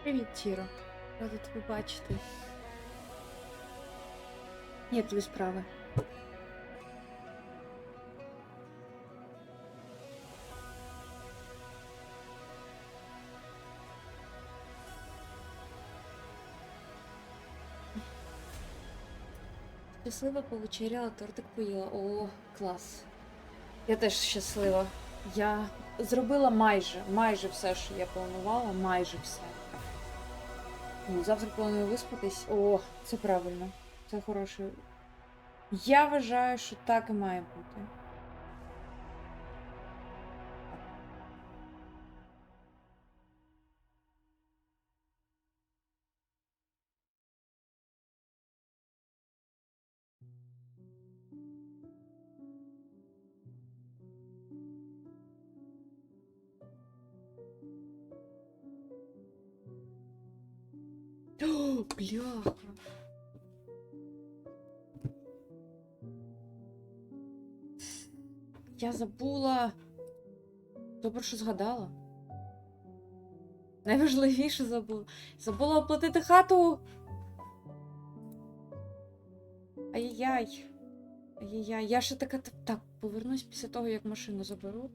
Привіт, Тіро. Рада тебе бачити. Як тобі справи? Щаслива повечеряла, тортик поїла. О, клас. Я теж щаслива. Я зробила майже все, що я планувала. Майже все. Ну, завтра планую виспатись. О, це правильно. Це хороше. Я вважаю, що так і має бути. О, бляха. Я забула. Добре, що згадала. Найважливіше забула. Забула оплатити хату. Ай-яй-яй. Ай-яй-яй. Я ще така... Так, повернусь після того, як машину заберу.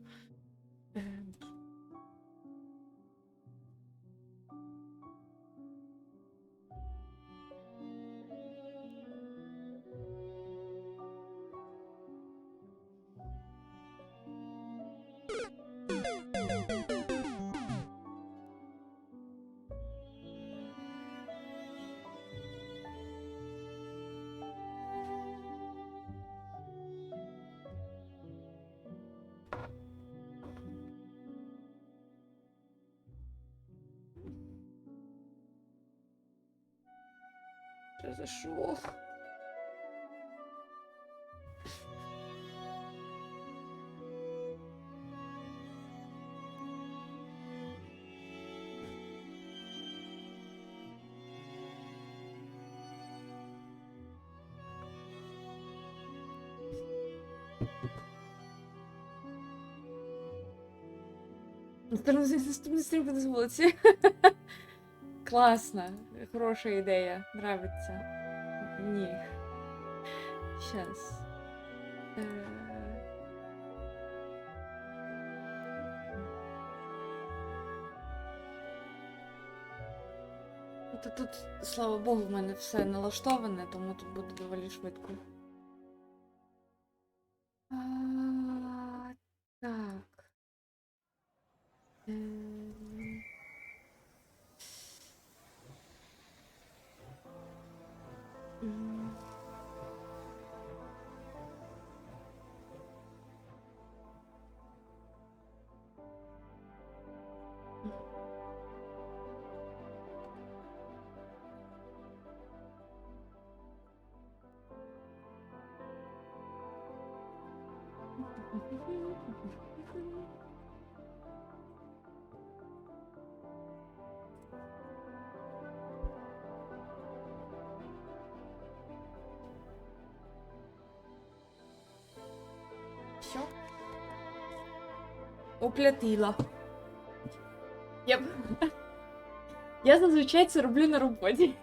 Що за що? Наступний стрім буде з вулиці. Класно. Хороша ідея. Нравиться. Ні. Щас. Тут, слава Богу, в мене все налаштоване, тому тут буде доволі швидко. Так. Все. Оплатила. Я зазвичай це роблю на роботі.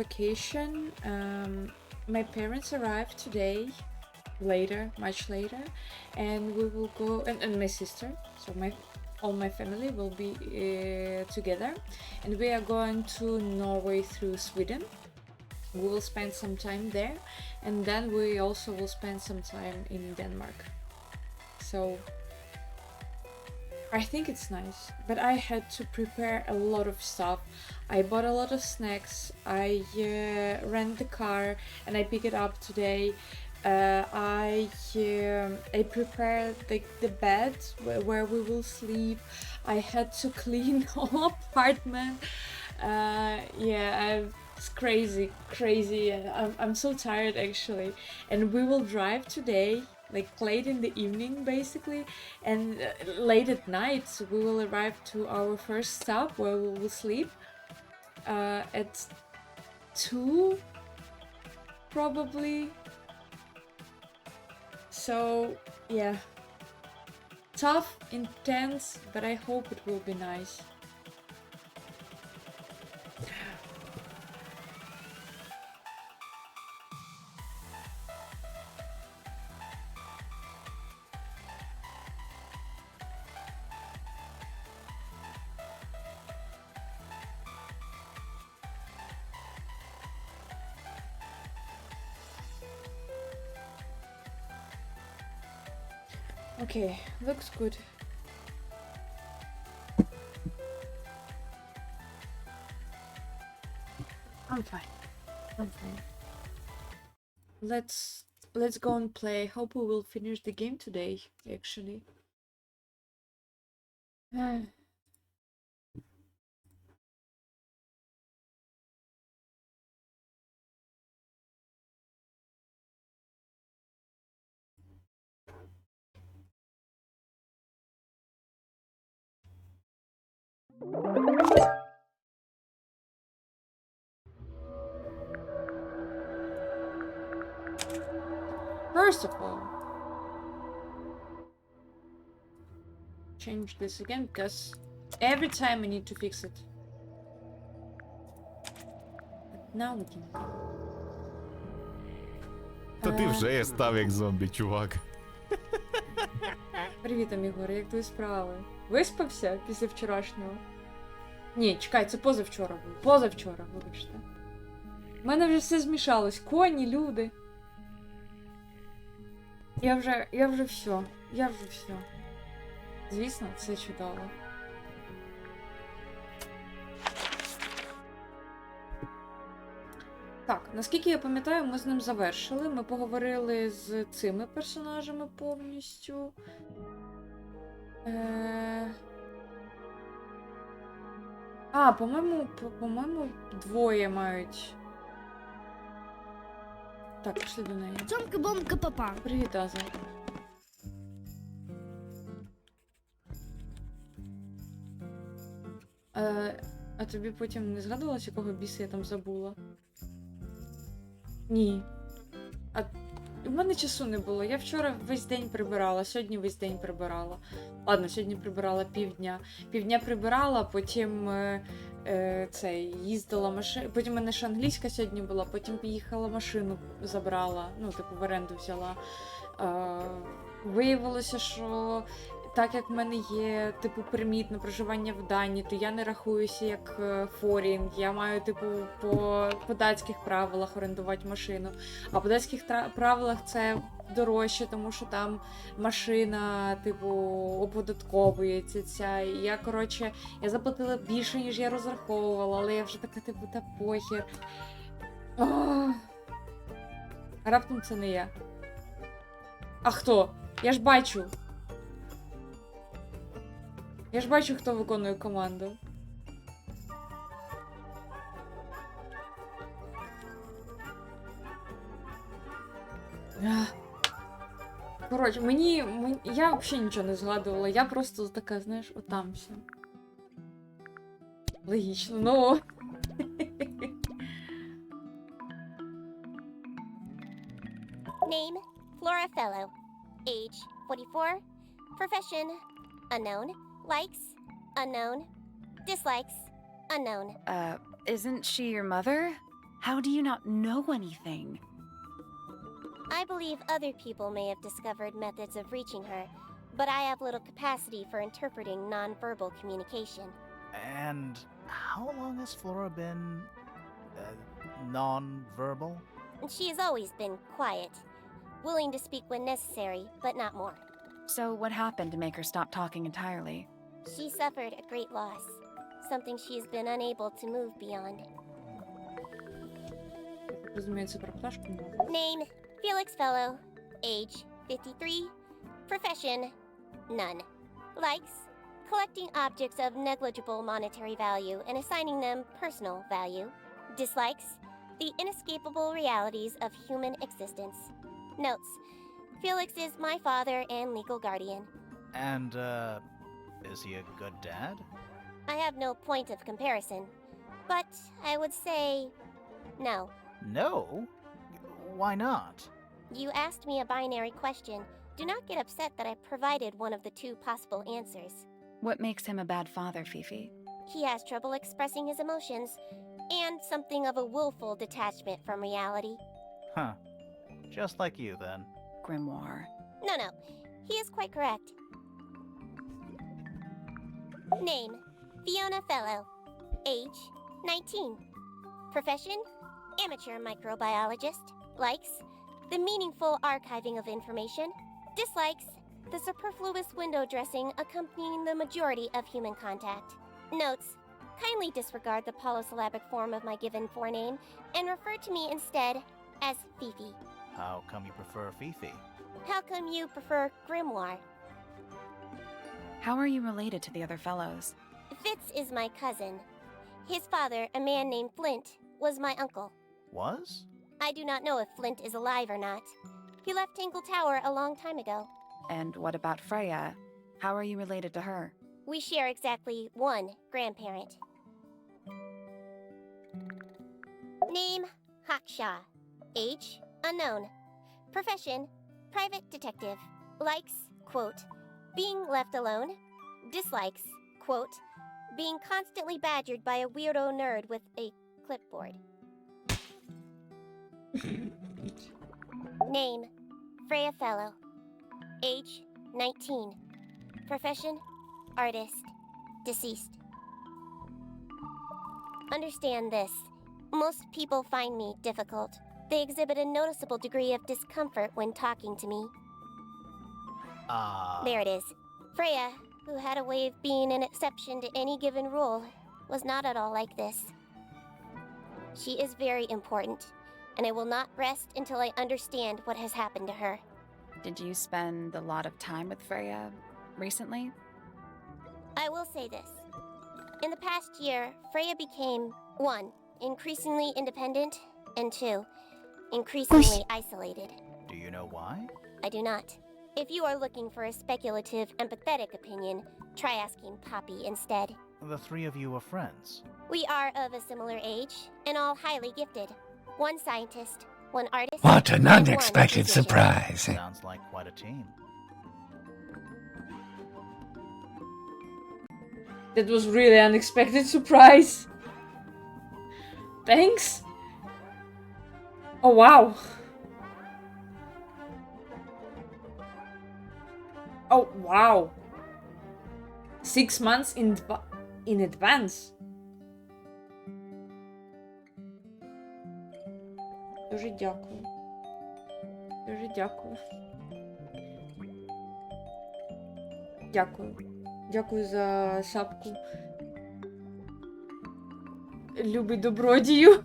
vacation. My parents arrived today, later, much later, and we will go, and my sister, so all my family will be together, and we are going to Norway through Sweden. We will spend some time there, and then we also will spend some time in Denmark. So I think it's nice, but I had to prepare a lot of stuff. I bought a lot of snacks, I rent the car and I pick it up today. I prepared the bed where we will sleep. I had to clean whole apartment. It's crazy. I'm so tired actually. And we will drive today, like late in the evening basically, and late at night. So we will arrive to our first stop where we will sleep at 2 probably. So yeah, tough, intense, but I hope it will be nice. Okay, looks good. I'm fine. Let's go and play. Hope we will finish the game today, actually. First of all, change this again because every time I need to fix it. But now we can go. Та ти вже став як зомбі, чувак. Привіт, Амігор, як твої справи? Виспався після вчорашнього? Ні, чекай, це позавчора було. Позавчора, вибачте. У мене вже все змішалось. Коні, люди. Я вже все. Звісно, це чудово. Так, наскільки я пам'ятаю, ми з ним завершили. Ми поговорили з цими персонажами повністю. По-моєму, двоє мають. Так, пішли до неї. Цьомка-бомка-папа. Привіт, Аза. А тобі потім не згадувалось, якого біса я там забула? Ні. А у мене часу не було. Я вчора весь день прибирала, сьогодні весь день прибирала. Ладно, сьогодні прибирала півдня. Півдня прибирала, потім їздила машину. Потім у мене ще англійська сьогодні була, потім поїхала машину забрала, ну, типу, в оренду взяла. Виявилося, що так як в мене є, типу, перміт на проживання в Данії, то я не рахуюся як форін. Я маю, типу, по датських правилах орендувати машину. А по датських правилах це дорожче, тому що там машина, типу, оподатковується. І я, коротше, я заплатила більше, ніж я розраховувала, але я вже така, типу, та похер. А раптом це не я. А хто? Я ж бачу, хто виконує команду. Коротше, я взагалі нічого не згадувала, я просто така, знаєш, отам все. Логічно, ну. Name, Flora Fellow. Age, 44. Profession, unknown. Likes, unknown. Dislikes, unknown. Isn't she your mother? How do you not know anything? I believe other people may have discovered methods of reaching her, but I have little capacity for interpreting nonverbal communication. And how long has Flora been non-verbal? She has always been quiet, willing to speak when necessary, but not more. So what happened to make her stop talking entirely? She suffered a great loss, something she has been unable to move beyond. Розуміється, про пташку мову. Name, Felix Fellow. Age, 53. Profession, none. Likes, collecting objects of negligible monetary value and assigning them personal value. Dislikes, the inescapable realities of human existence. Notes, Felix is my father and legal guardian. And, is he a good dad? I have no point of comparison, but I would say no. No? Why not? You asked me a binary question. Do not get upset that I provided one of the two possible answers. What makes him a bad father, Fifi? He has trouble expressing his emotions, and something of a willful detachment from reality. Huh. Just like you, then. Grimoire. No, he is quite correct. Name, Fiona Fellow. Age, 19. Profession, amateur microbiologist. Likes, the meaningful archiving of information. Dislikes, the superfluous window dressing accompanying the majority of human contact. Notes, kindly disregard the polysyllabic form of my given forename and refer to me instead as Fifi. How come you prefer Fifi? How come you prefer Grimoire? How are you related to the other fellows? Fitz is my cousin. His father, a man named Flint, was my uncle. Was? I do not know if Flint is alive or not. He left Tangle Tower a long time ago. And what about Freya? How are you related to her? We share exactly one grandparent. Name, Haksha. Age, unknown. Profession, private detective. Likes, quote, being left alone. Dislikes, quote, being constantly badgered by a weirdo nerd with a clipboard. Name, Freya Fellow. Age, 19. Profession, artist. Deceased. Understand this. Most people find me difficult. They exhibit a noticeable degree of discomfort when talking to me. There it is. Freya, who had a way of being an exception to any given rule, was not at all like this. She is very important, and I will not rest until I understand what has happened to her. Did you spend a lot of time with Freya recently? I will say this. In the past year, Freya became, 1, increasingly independent, and 2, increasingly isolated. Do you know why? I do not. If you are looking for a speculative, empathetic opinion, try asking Poppy instead. The three of you are friends. We are of a similar age, and all highly gifted. One scientist, one artist. What an and one unexpected musician. surprise. Sounds like quite a team. That was really unexpected surprise. Thanks. Oh wow. Oh wow. 6 months in advance. Дуже дякую. Дуже дякую. Дякую. Дякую за шапку. Любий добродію.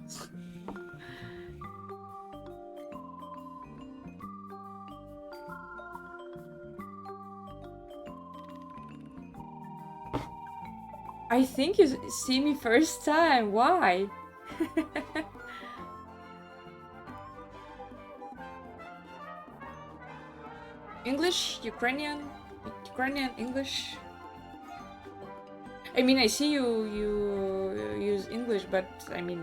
I think you see me first time. Why? English, Ukrainian, English. I mean, I see you use English, but I mean,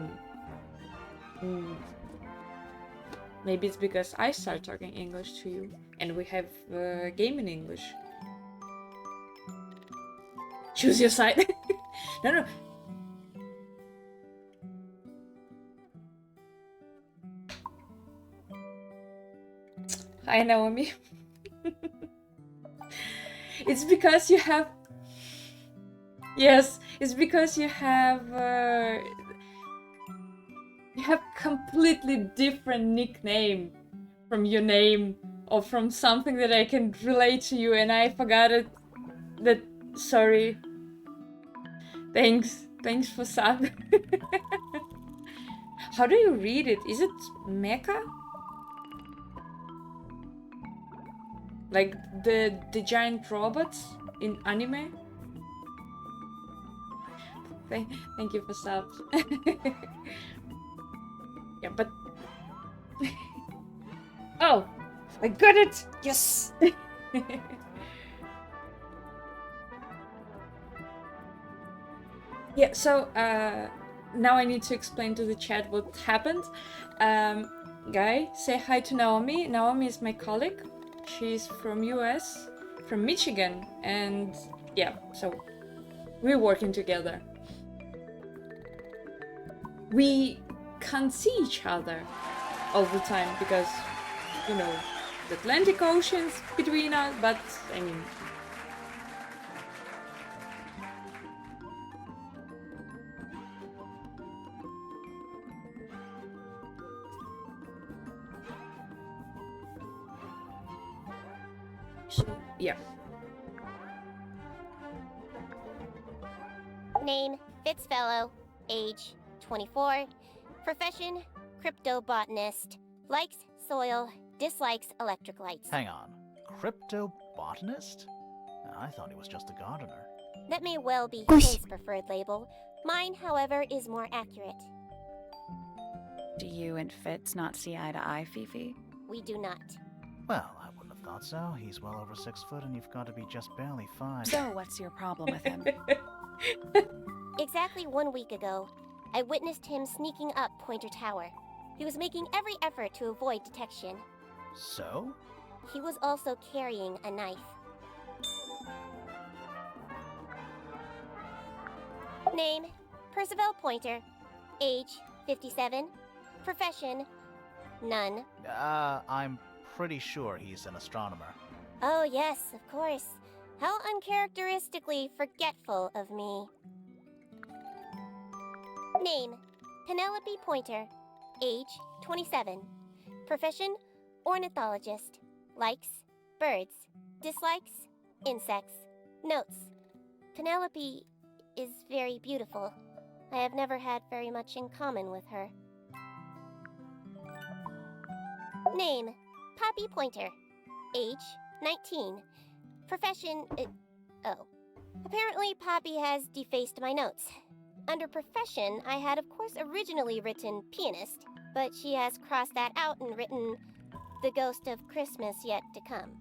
maybe it's because I start talking English to you, and we have a game in English. Choose your side. No. Hi, Naomi. It's because you have... Yes, it's because you have completely different nickname from your name or from something that I can relate to you, and I forgot it. That, sorry. Thanks for sub. How do you read it? Is it mecha? Like the giant robots in anime? Thank you for subs. Yeah, but... Oh! I got it! Yes! Yeah, so, now I need to explain to the chat what happened. Guy, say hi to Naomi. Naomi is my colleague. She's from US, from Michigan, and yeah, so we're working together. We can't see each other all the time because, you know, the Atlantic Ocean's between us, but I mean... So, yeah. Name, Fitzfellow. Age, 24. Profession, cryptobotanist. Likes soil, dislikes electric lights. Hang on. Cryptobotanist? I thought he was just a gardener. That may well be his preferred label. Mine, however, is more accurate. Do you and Fitz not see eye to eye, Fifi? We do not. Well, I wouldn't have thought so. He's well over 6 foot and you've got to be just barely 5. So what's your problem with him? Exactly 1 week ago, I witnessed him sneaking up Pointer Tower. He was making every effort to avoid detection. So? He was also carrying a knife. Name, Percival Pointer. Age, 57. Profession, none. I'm pretty sure he's an astronomer. Oh yes, of course. How uncharacteristically forgetful of me. Name, Penelope Pointer. Age, 27. Profession, ornithologist. Likes, birds. Dislikes, insects. Notes, Penelope is very beautiful. I have never had very much in common with her. Name, Poppy Pointer. Age, 19. Profession, oh. Apparently Poppy has defaced my notes. Under profession, I had of course originally written pianist, but she has crossed that out and written the ghost of Christmas yet to come.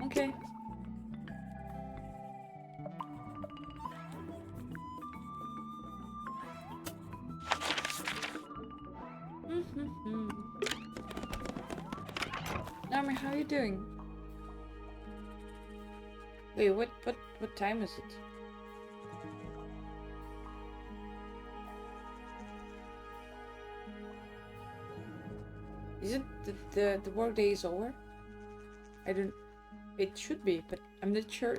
Okay. Naomi, how are you doing? Wait, what time is it? Is it the work day is over? I don't... It should be, but I'm not sure.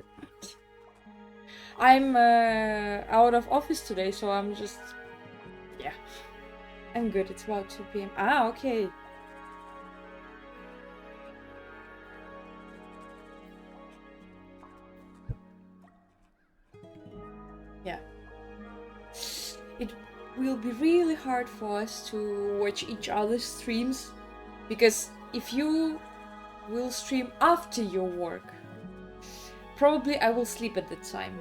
I'm out of office today, so I'm just... Yeah. I'm good, it's about 2 p.m. Ah, okay. Yeah. It will be really hard for us to watch each other's streams, because if you will stream after your work, probably I will sleep at that time.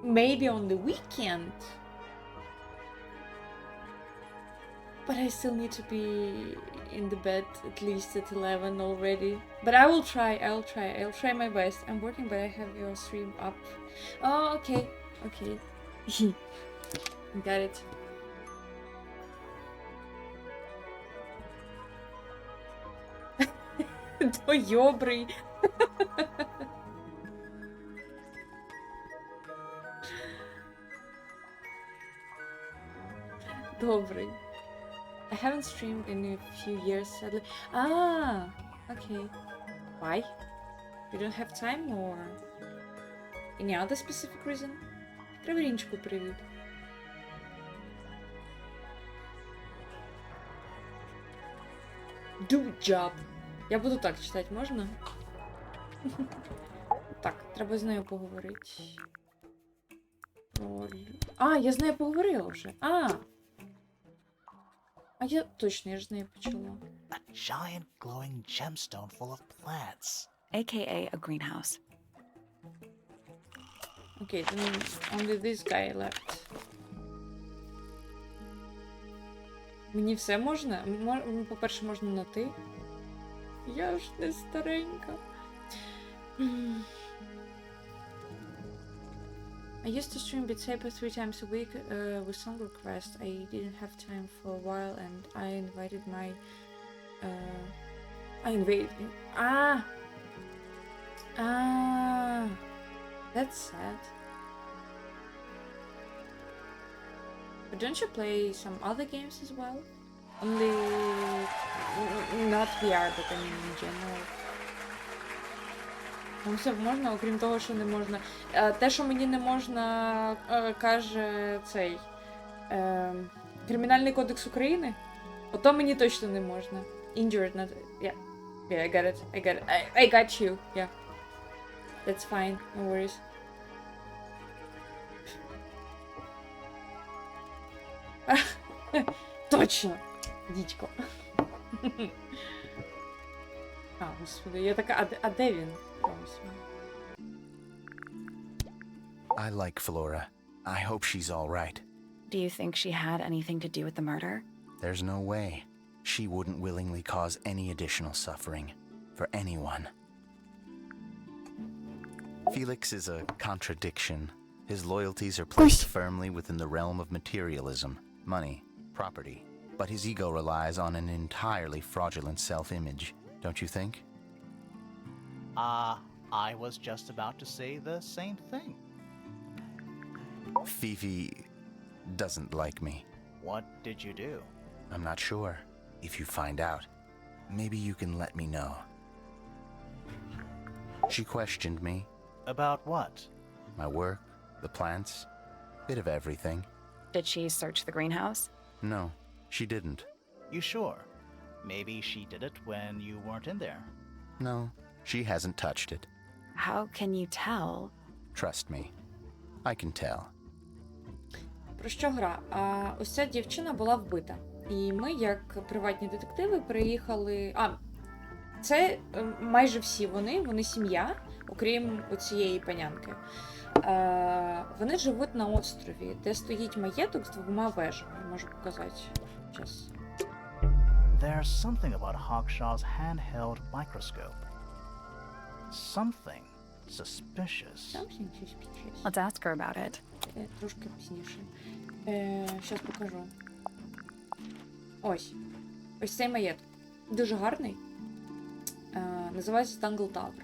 Maybe on the weekend. But I still need to be in the bed at least at 11 already. But I will try, I'll try my best. I'm working, but I have your stream up. Oh, okay. Okay. Got it. Добрый. Добрый. I haven't streamed in a few years, sadly. Ah, okay. Why? You don't have time or any other specific reason? Краврінчику привіт. Do job. Я буду так читати, можна? Так, треба з нею поговорити. А, я з нею поговорила вже. А я точно, я ж з нею почала. A giant glowing gemstone full of plants. AKA a greenhouse. Окей, then only this guy left. Мені все можна? По-перше, можна на ти. Я ж не старенька. I used to stream Beat Saber 3 times a week with song requests. I didn't have time for a while and I invited my... That's sad. But don't you play some other games as well? Only... not VR, but I mean in general. Ну все можна, окрім того, що не можна. Те, що мені не можна, каже цей Кримінальний кодекс України, ото мені точно не можна. Injured, not... Yeah, I got it. I got you. Yeah. That's fine, no worries. Точно! Дідько. Господи, я така, а де він? I like Flora. I hope she's all right. Do you think she had anything to do with the murder? There's no way. She wouldn't willingly cause any additional suffering for anyone. Felix is a contradiction. His loyalties are placed firmly within the realm of materialism, money, property. But his ego relies on an entirely fraudulent self-image, don't you think? I was just about to say the same thing. Fifi doesn't like me. What did you do? I'm not sure. If you find out, maybe you can let me know. She questioned me. About what? My work, the plants, bit of everything. Did she search the greenhouse? No, she didn't. You sure? Maybe she did it when you weren't in there. No, she hasn't touched it. How can you tell? Trust me. I can tell. Про що гра? Ось ця дівчина була вбита. І ми, як приватні детективи, приїхали... Це майже всі вони сім'я, окрім оцієї панянки. Вони живуть на острові, де стоїть маєток з 2 вежами. Можу показати. Зараз. There's something about Hawkshaw's handheld microscope. Something suspicious. Something suspicious. Let's ask her about it. Трошки пізніше. Щас покажу. Ось цей маєток. Дуже гарний. Називається Tangle Tower.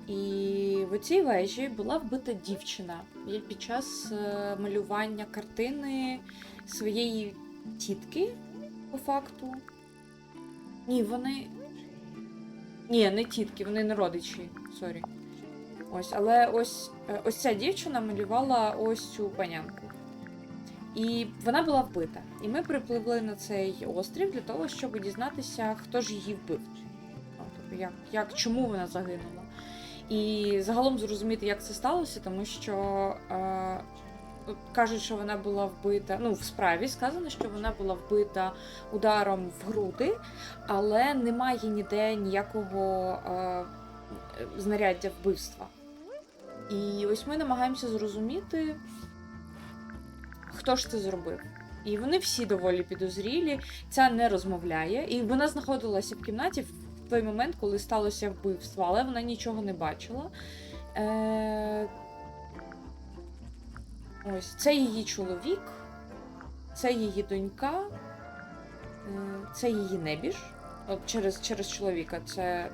І в цій вежі була вбита дівчина під час малювання картини своєї тітки, по факту. Ні, не тітки, вони не родичі, сорі. Але ось ця дівчина малювала ось цю панянку. І вона була вбита. І ми припливли на цей острів для того, щоб дізнатися, хто ж її вбив. Чому вона загинула. І загалом зрозуміти, як це сталося, тому що кажуть, що вона була вбита, в справі сказано, що вона була вбита ударом в груди, але немає ніде ніякого знаряддя вбивства. І ось ми намагаємося зрозуміти, хто ж це зробив. І вони всі доволі підозрілі, ця не розмовляє, і вона знаходилася в кімнаті в той момент, коли сталося вбивство, але вона нічого не бачила. Ось, це її чоловік, це її донька, це її небіж. От через чоловіка, це,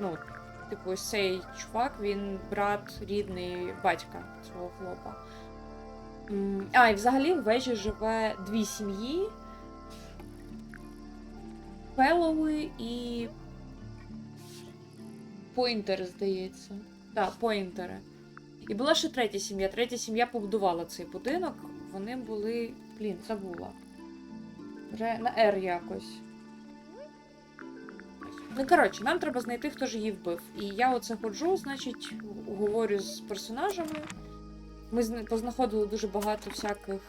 ось цей чувак, він брат рідний батька цього хлопа. І взагалі в вежі живе 2 сім'ї. Феллоуи і Пойнтери, здається. Так, Пойнтери. І була ще третя сім'я. Третя сім'я побудувала цей будинок. Вони були... Блін, забула. На R якось. Ну, коротше, нам треба знайти, хто ж її вбив. І я оце ходжу, значить, говорю з персонажами. Ми познаходили дуже багато всяких...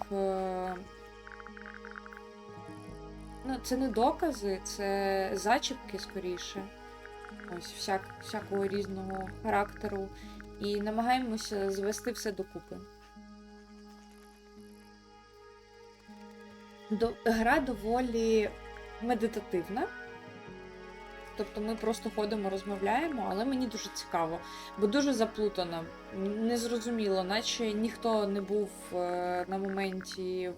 Ну, це не докази, це зачіпки, скоріше. Ось, всякого різного характеру. І намагаємося звести все докупи. Гра доволі медитативна. Тобто ми просто ходимо, розмовляємо, але мені дуже цікаво, бо дуже заплутано, незрозуміло, наче ніхто не був на моменті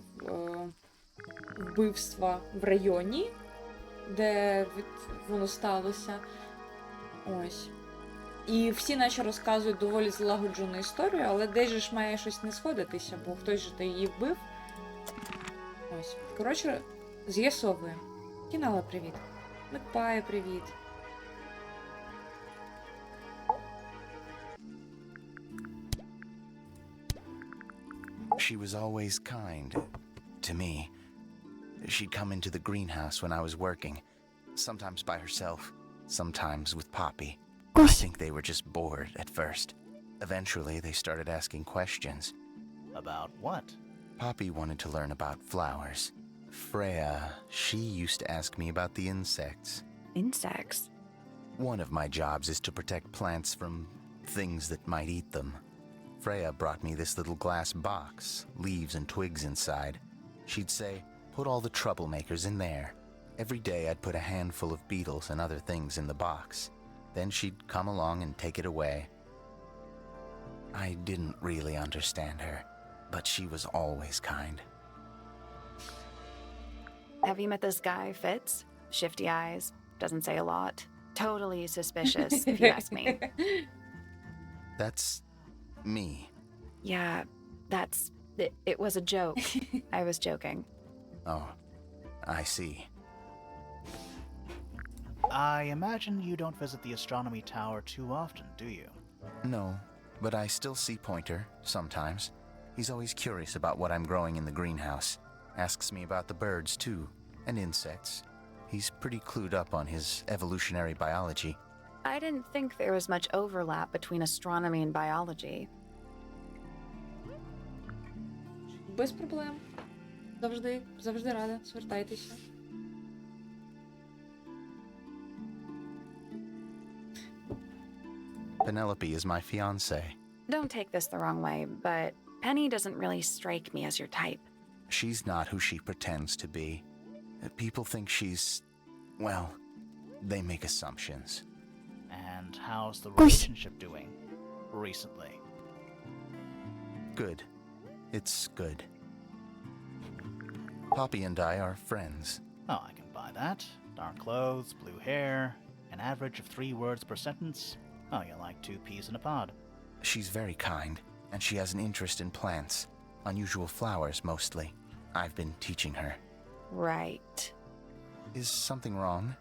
вбивства в районі, де воно сталося. Ось. І всі наче розказують доволі злагоджену історію, але десь же ж має щось не сходитися, бо хтось же то її вбив. Ось. Коротше, з'ясовуємо. Кінала, привіт. Мекпає, привіт. She was always kind to me. She'd come into the greenhouse when I was working, sometimes by herself, sometimes with Poppy. I think they were just bored at first. Eventually, they started asking questions. About what? Poppy wanted to learn about flowers. Freya, she used to ask me about the insects. Insects? One of my jobs is to protect plants from things that might eat them. Freya brought me this little glass box, leaves and twigs inside. She'd say, put all the troublemakers in there. Every day I'd put a handful of beetles and other things in the box. Then she'd come along and take it away. I didn't really understand her, but she was always kind. Have you met this guy, Fitz? Shifty eyes, doesn't say a lot. Totally suspicious, if you ask me. That's me. Yeah, it was a joke. I was joking. Oh, I see. I imagine you don't visit the astronomy tower too often, do you? No, but I still see Pointer, sometimes. He's always curious about what I'm growing in the greenhouse. Asks me about the birds, too, and insects. He's pretty clued up on his evolutionary biology. I didn't think there was much overlap between astronomy and biology. Без проблем. Завжди рада. Звертайтеся. Penelope is my fiancée. Don't take this the wrong way, but Penny doesn't really strike me as your type. She's not who she pretends to be. People think she's... well, they make assumptions. And how's the relationship doing recently? Good. It's good. Poppy and I are friends. Oh, I can buy that. Dark clothes, blue hair, an average of 3 words per sentence. Oh, you're like 2 peas in a pod. She's very kind, and she has an interest in plants. Unusual flowers, mostly. I've been teaching her. Right. Is something wrong?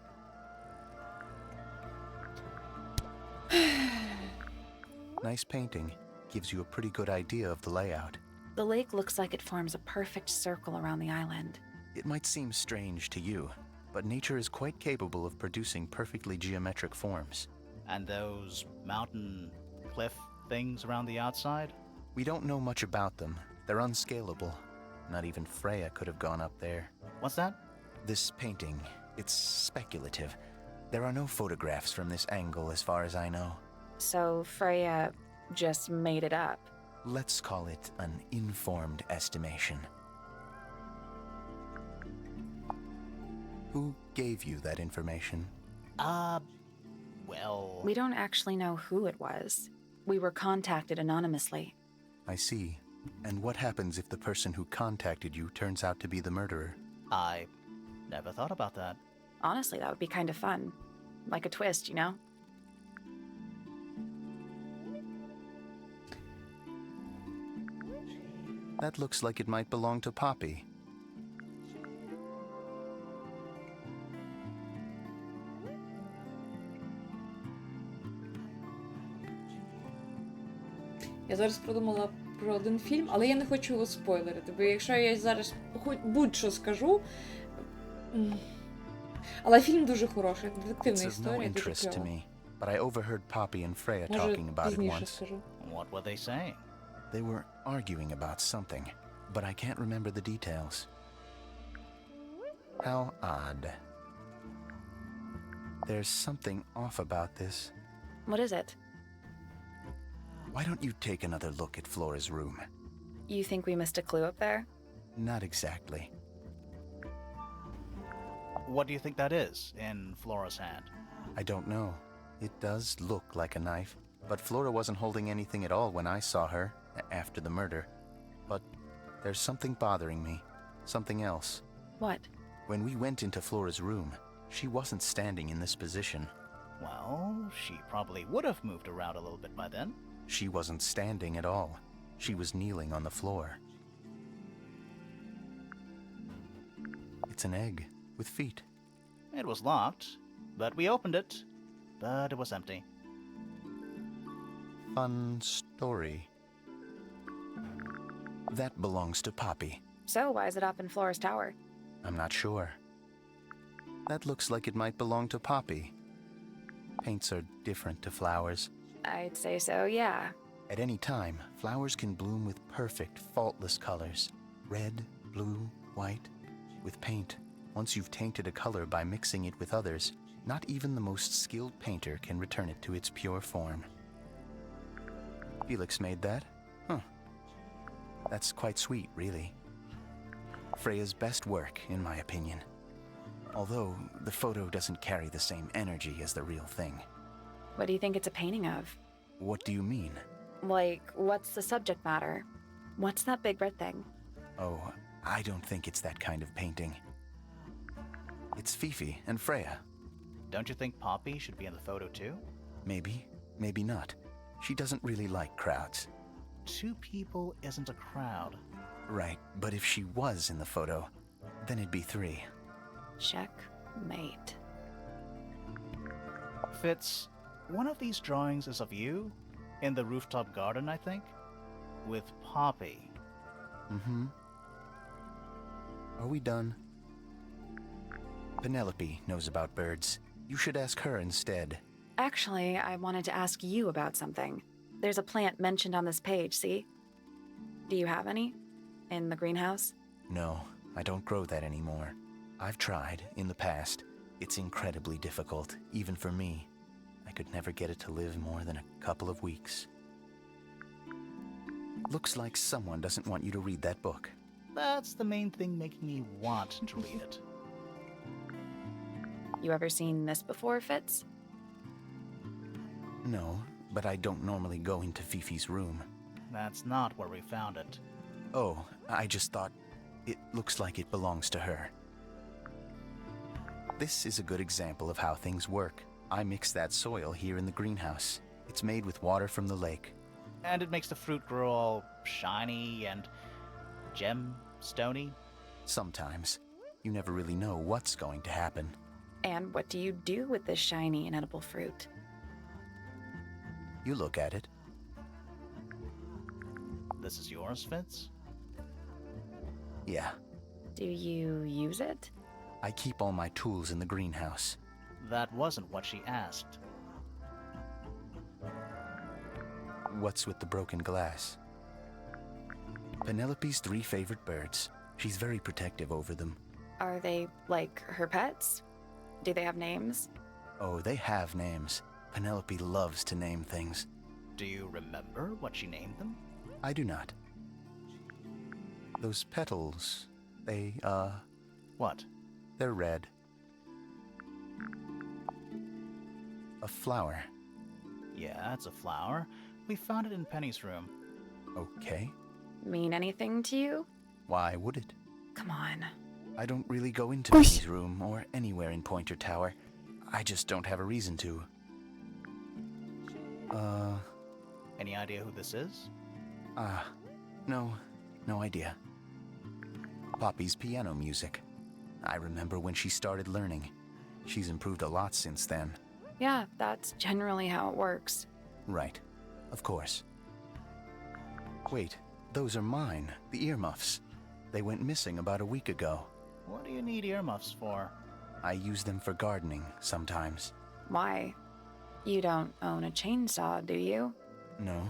Nice painting. Gives you a pretty good idea of the layout. The lake looks like it forms a perfect circle around the island. It might seem strange to you, but nature is quite capable of producing perfectly geometric forms. And those mountain cliff things around the outside? We don't know much about them. They're unscalable. Not even Freya could have gone up there. What's that? This painting, it's speculative. There are no photographs from this angle as far as I know. So Freya just made it up. Let's call it an informed estimation. Who gave you that information? Well... We don't actually know who it was. We were contacted anonymously. I see. And what happens if the person who contacted you turns out to be the murderer? I never thought about that. Honestly, that would be kind of fun. Like a twist, you know? That looks like it might belong to Poppy. Я зараз продумала про один фільм, але я не хочу його спойлерити, бо якщо я зараз хоч будь-що скажу. Але фільм дуже хороший, детективна It's of no історія, дуже interest to кльова. me, but I overheard Poppy and Freya Може, talking about it пізніше once. скажу. What were they saying? They were arguing about something, but I can't remember the details. How odd. There's something off about this. What is it? Why don't you take another look at Flora's room? You think we missed a clue up there? Not exactly. What do you think that is in Flora's hand? I don't know. It does look like a knife, but Flora wasn't holding anything at all when I saw her after the murder. But there's something bothering me. Something else. What? When we went into Flora's room, she wasn't standing in this position. Well, she probably would have moved around a little bit by then. She wasn't standing at all. She was kneeling on the floor. It's an egg with feet. It was locked, but we opened it, but it was empty. Fun story. That belongs to Poppy. So why is it up in Flora's tower? I'm not sure. That looks like it might belong to Poppy. Paints are different to flowers. I'd say so, yeah. At any time, flowers can bloom with perfect, faultless colors. Red, blue, white. With paint, once you've tainted a color by mixing it with others, not even the most skilled painter can return it to its pure form. Felix made that? Huh. That's quite sweet, really. Freya's best work, in my opinion. Although, the photo doesn't carry the same energy as the real thing. What do you think it's a painting of? What do you mean? Like, what's the subject matter? What's that big red thing? Oh, I don't think it's that kind of painting. It's Fifi and Freya. Don't you think Poppy should be in the photo too? Maybe, maybe not. She doesn't really like crowds. 2 people isn't a crowd. Right, but if she was in the photo, then it'd be 3. Checkmate. Fitz, one of these drawings is of you, in the rooftop garden, I think, with Poppy. Mm-hmm. Are we done? Penelope knows about birds. You should ask her instead. Actually, I wanted to ask you about something. There's a plant mentioned on this page, see? Do you have any? In the greenhouse? No, I don't grow that anymore. I've tried, in the past. It's incredibly difficult, even for me. I could never get it to live more than a couple of weeks. Looks like someone doesn't want you to read that book. That's the main thing making me want to read it. You ever seen this before, Fitz? No, but I don't normally go into Fifi's room. That's not where we found it. Oh, I just thought it looks like it belongs to her. This is a good example of how things work. I mix that soil here in the greenhouse. It's made with water from the lake. And it makes the fruit grow all shiny and gem-stony. Sometimes. You never really know what's going to happen. And what do you do with this shiny and edible fruit? You look at it. This is yours, Fitz? Yeah. Do you use it? I keep all my tools in the greenhouse. That wasn't what she asked. What's with the broken glass? Penelope's 3 favorite birds. She's very protective over them. Are they, like, her pets? Do they have names? Oh, they have names. Penelope loves to name things. Do you remember what she named them? I do not. Those petals, they, What? they're red. A flower. Yeah, it's a flower. We found it in Penny's room. Okay. Mean anything to you? Why would it? Come on. I don't really go into Penny's room or anywhere in Pointer Tower. I just don't have a reason to. Any idea who this is? No idea. Poppy's piano music. I remember when she started learning. She's improved a lot since then. Yeah, that's generally how it works. Right. Of course. Wait, those are mine, the earmuffs. They went missing about a week ago. What do you need earmuffs for? I use them for gardening sometimes. Why? You don't own a chainsaw, do you? No.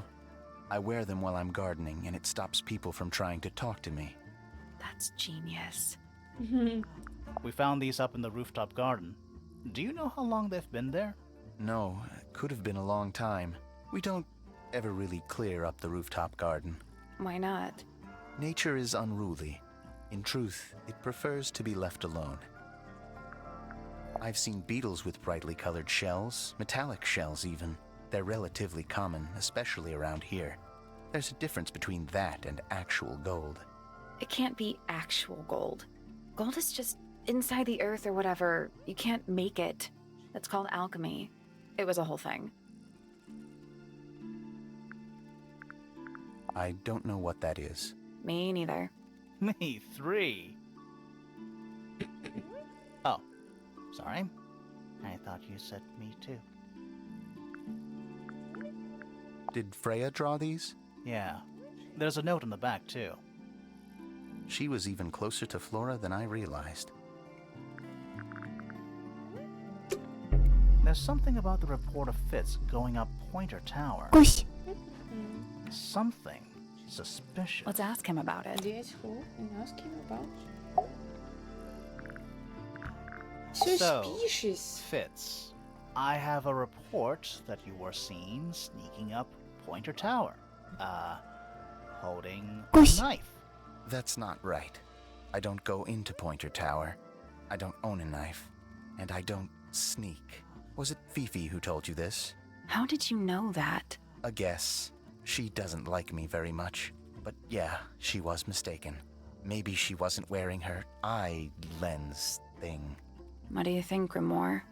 I wear them while I'm gardening, and it stops people from trying to talk to me. That's genius. We found these up in the rooftop garden. Do you know how long they've been there? No, it could have been a long time. We don't ever really clear up the rooftop garden. Why not? Nature is unruly. In truth, it prefers to be left alone. I've seen beetles with brightly colored shells, metallic shells even. They're relatively common, especially around here. There's a difference between that and actual gold. It can't be actual gold. Gold is just inside the earth or whatever. You can't make it. That's called alchemy. It was a whole thing. I don't know what that is. Me neither. Me 3. Oh, sorry. I thought you said me too. Did Freya draw these? Yeah. There's a note on the back too. She was even closer to Flora than I realized. There's something about the report of Fitz going up Pointer Tower. Something suspicious. Let's ask him about it. Yes, who? And ask him about. So, Suspicious. Fitz, I have a report that you were seen sneaking up Pointer Tower. Holding a knife. That's not right. I don't go into Pointer Tower. I don't own a knife. And I don't sneak. Was it Fifi who told you this? How did you know that? A guess. She doesn't like me very much. But yeah, she was mistaken. Maybe she wasn't wearing her eye lens thing. What do you think, Grimoire?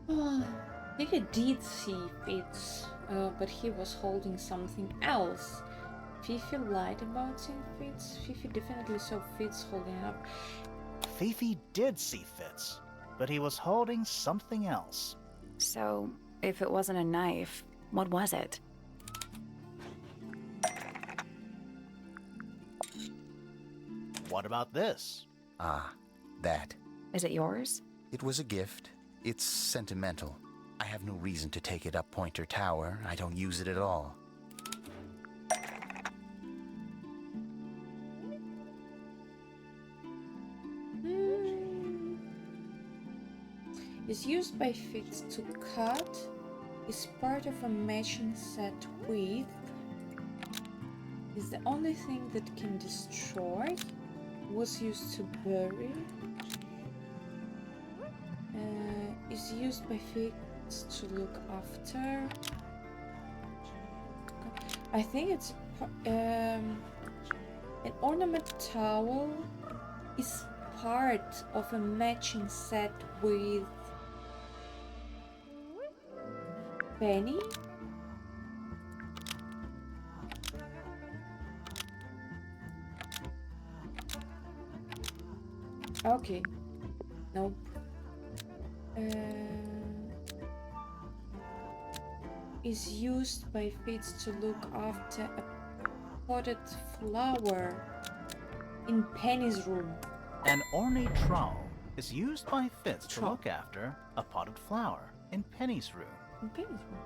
I think I did see Fitz, but he was holding something else. Fifi lied about seeing Fitz. Fifi definitely saw Fitz holding it up. Fifi did see Fitz, but he was holding something else. So, if it wasn't a knife, what was it? What about this? Ah, that. Is it yours? It was a gift. It's sentimental. I have no reason to take it up Pointer Tower. I don't use it at all. Is used by Fitz to cut. Is part of a matching set with. Is the only thing that can destroy. Was used to bury. Is used by Fitz to look after. I think it's an ornament towel is part of a matching set with Penny. Okay. Nope. Is used by Fitz to look after a potted flower in Penny's room. An ornate trowel is used by Fitz to look after a potted flower in Penny's room. In Penny's room.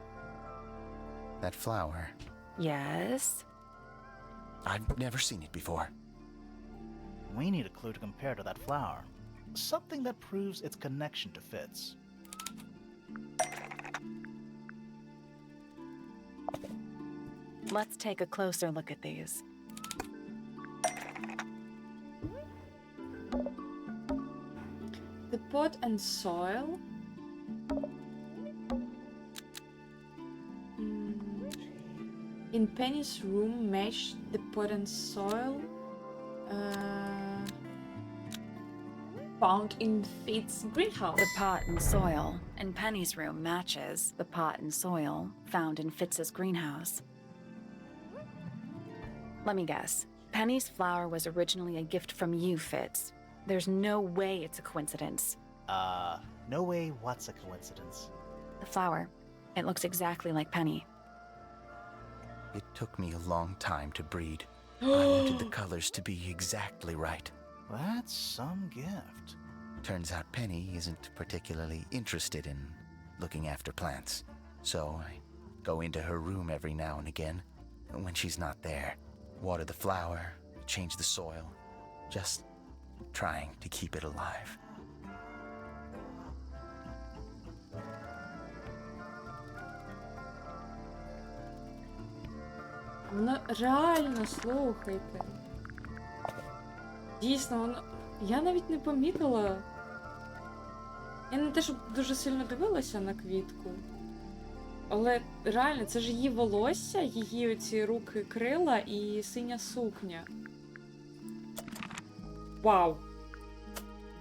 That flower. Yes. I've never seen it before. We need a clue to compare to that flower. Something that proves its connection to Fitz. Let's take a closer look at these. The pot and soil. In Penny's room matched the pot and soil. Found in Fitz's greenhouse. The pot and soil in Penny's room matches the pot and soil found in Fitz's greenhouse. Let me guess. Penny's flower was originally a gift from you, Fitz. There's no way it's a coincidence. No way what's a coincidence? The flower. It looks exactly like Penny. Took me a long time to breed. I wanted the colors to be exactly right. That's some gift. Turns out Penny isn't particularly interested in looking after plants. So I go into her room every now and again, when she's not there. Water the flower, change the soil. Just trying to keep it alive. Воно реально, слухайте. Дійсно, воно. Я навіть не помітила. Я не те, щоб дуже сильно дивилася на квітку. Але реально, це ж її волосся, її оці руки, крила і синя сукня. Вау.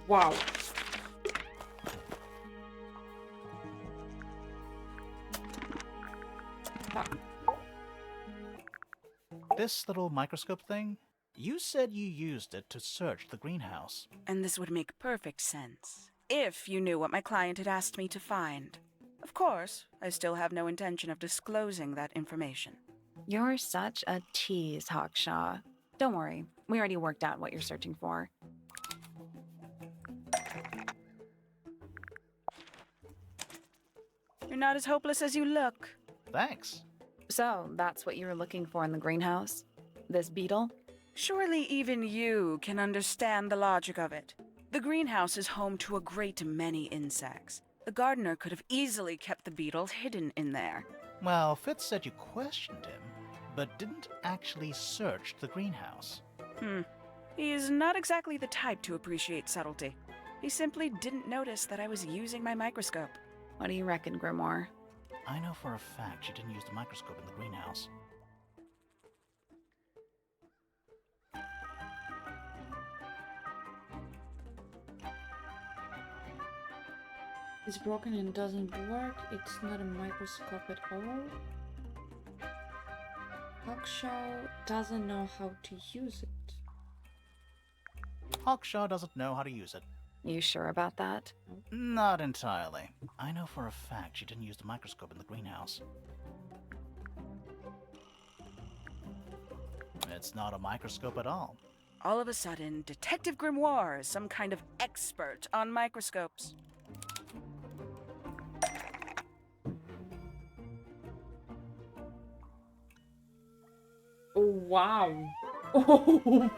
Вау. Так. This little microscope thing? You said you used it to search the greenhouse. And this would make perfect sense, if you knew what my client had asked me to find. Of course, I still have no intention of disclosing that information. You're such a tease, Hawkshaw. Don't worry, we already worked out what you're searching for. You're not as hopeless as you look. Thanks. So, that's what you were looking for in the greenhouse? This beetle? Surely even you can understand the logic of it. The greenhouse is home to a great many insects. The gardener could have easily kept the beetle hidden in there. Well, Fitz said you questioned him, but didn't actually search the greenhouse. He is not exactly the type to appreciate subtlety. He simply didn't notice that I was using my microscope. What do you reckon, Grimoire? I know for a fact she didn't use the microscope in the greenhouse. It's broken and doesn't work. It's not a microscope at all. Hawkshaw doesn't know how to use it. Hawkshaw doesn't know how to use it. You sure about that? Not entirely. I know for a fact she didn't use the microscope in the greenhouse. It's not a microscope at all. All of a sudden, Detective Grimoire is some kind of expert on microscopes. Oh, wow. Oh.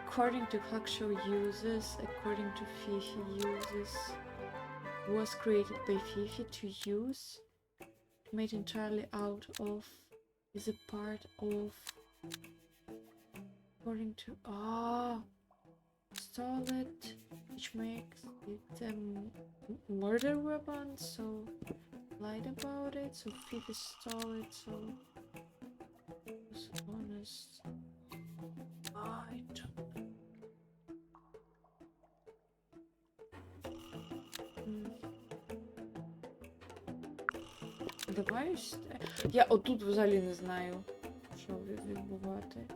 According to Hawkshaw uses, according to Fifi uses, was created by Fifi to use, made entirely out of, is a part of, according to, stole it, which makes it a murder weapon, so lied about it, so Fifi stole it, so was honest. I don't know. Давай. Я отут взагалі не знаю, що відбувати.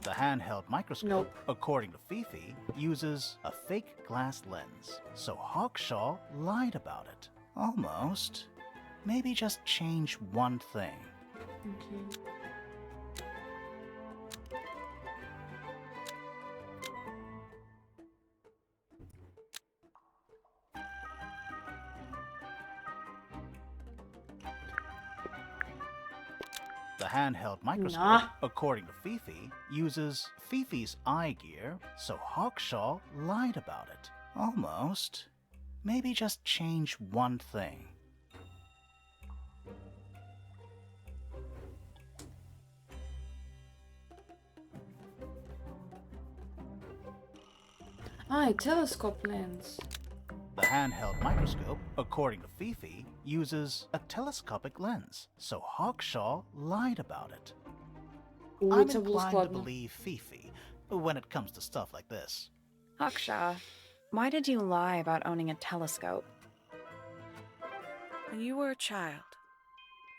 The handheld microscope, Nope. according to Fifi, uses a fake glass lens. So Hawkshaw lied about it. Almost. Maybe just change one thing. Okay. The handheld microscope, Nah. according to Fifi, uses Fifi's eye gear, so Hawkshaw lied about it. Almost. Maybe just change one thing. A telescope lens. The handheld microscope, according to Fifi, uses a telescopic lens, so Hawkshaw lied about it. I'm Це було inclined to складно. believe Fifi when it comes to stuff like this. Hawkshaw, why did you lie about owning a telescope? When you were a child,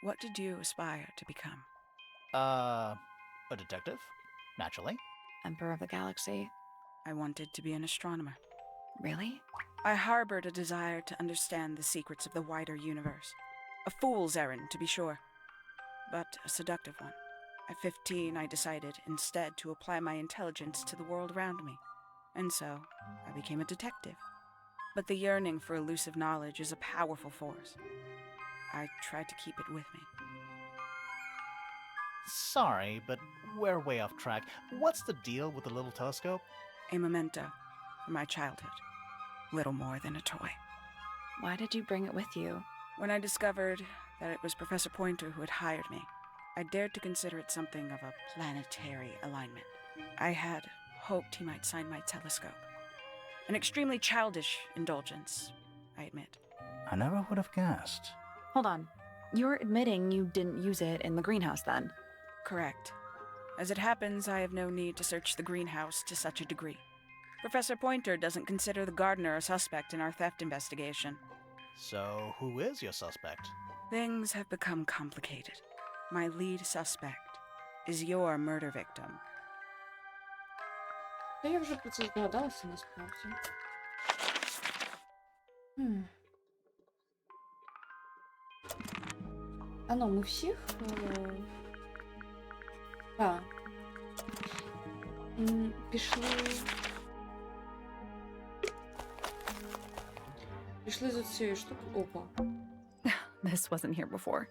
what did you aspire to become? A detective? Naturally. Emperor of the Galaxy. I wanted to be an astronomer. Really? I harbored a desire to understand the secrets of the wider universe. A fool's errand, to be sure, but a seductive one. At 15, I decided instead to apply my intelligence to the world around me, and so I became a detective. But the yearning for elusive knowledge is a powerful force. I tried to keep it with me. Sorry, but we're way off track. What's the deal with the little telescope? A memento from my childhood. Little more than a toy. Why did you bring it with you? When I discovered that it was Professor Pointer who had hired me, I dared to consider it something of a planetary alignment. I had hoped he might sign my telescope. An extremely childish indulgence, I admit. I never would have guessed. Hold on. You're admitting you didn't use it in the greenhouse then? Correct. As it happens, I have no need to search the greenhouse to such a degree. Professor Pointer doesn't consider the gardener a suspect in our theft investigation. So, who is your suspect? Things have become complicated. My lead suspect is your murder victim. Та я вже про це здогадалася насправді. А ну, ми всіх... Так. Пішли... Пішли з цієї штуки. Опа. This wasn't here before.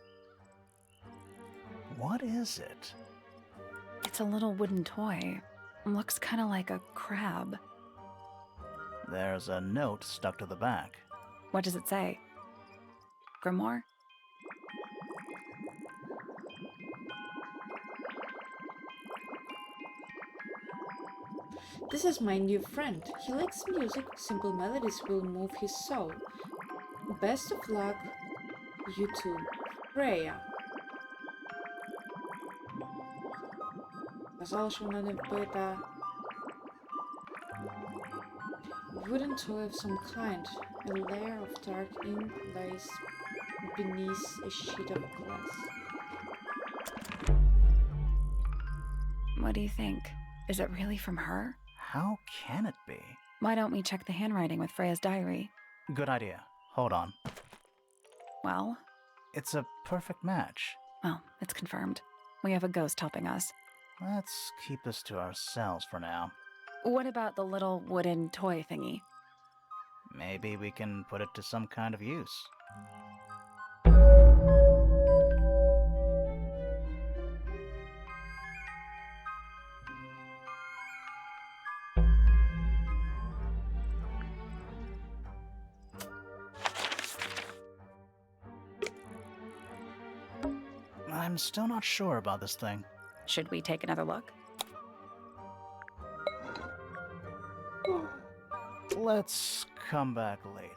What is it? It's a little wooden toy. Looks kind of like a crab. There's a note stuck to the back. What does it say? Grimoire? This is my new friend. He likes music. Simple melodies will move his soul. Best of luck, you too. Freya. Казала, що вона не вбита. Wooden toy of some kind. A layer of dark ink lies beneath a sheet of glass. What do you think? Is it really from her? How can it be? Why don't we check the handwriting with Freya's diary? Good idea. Hold on. Well, It's a perfect match. well, it's confirmed. We have a ghost helping us. Let's keep this to ourselves for now. What about the little wooden toy thingy? Maybe we can put it to some kind of use. I'm still not sure about this thing. Should we take another look? Let's come back later.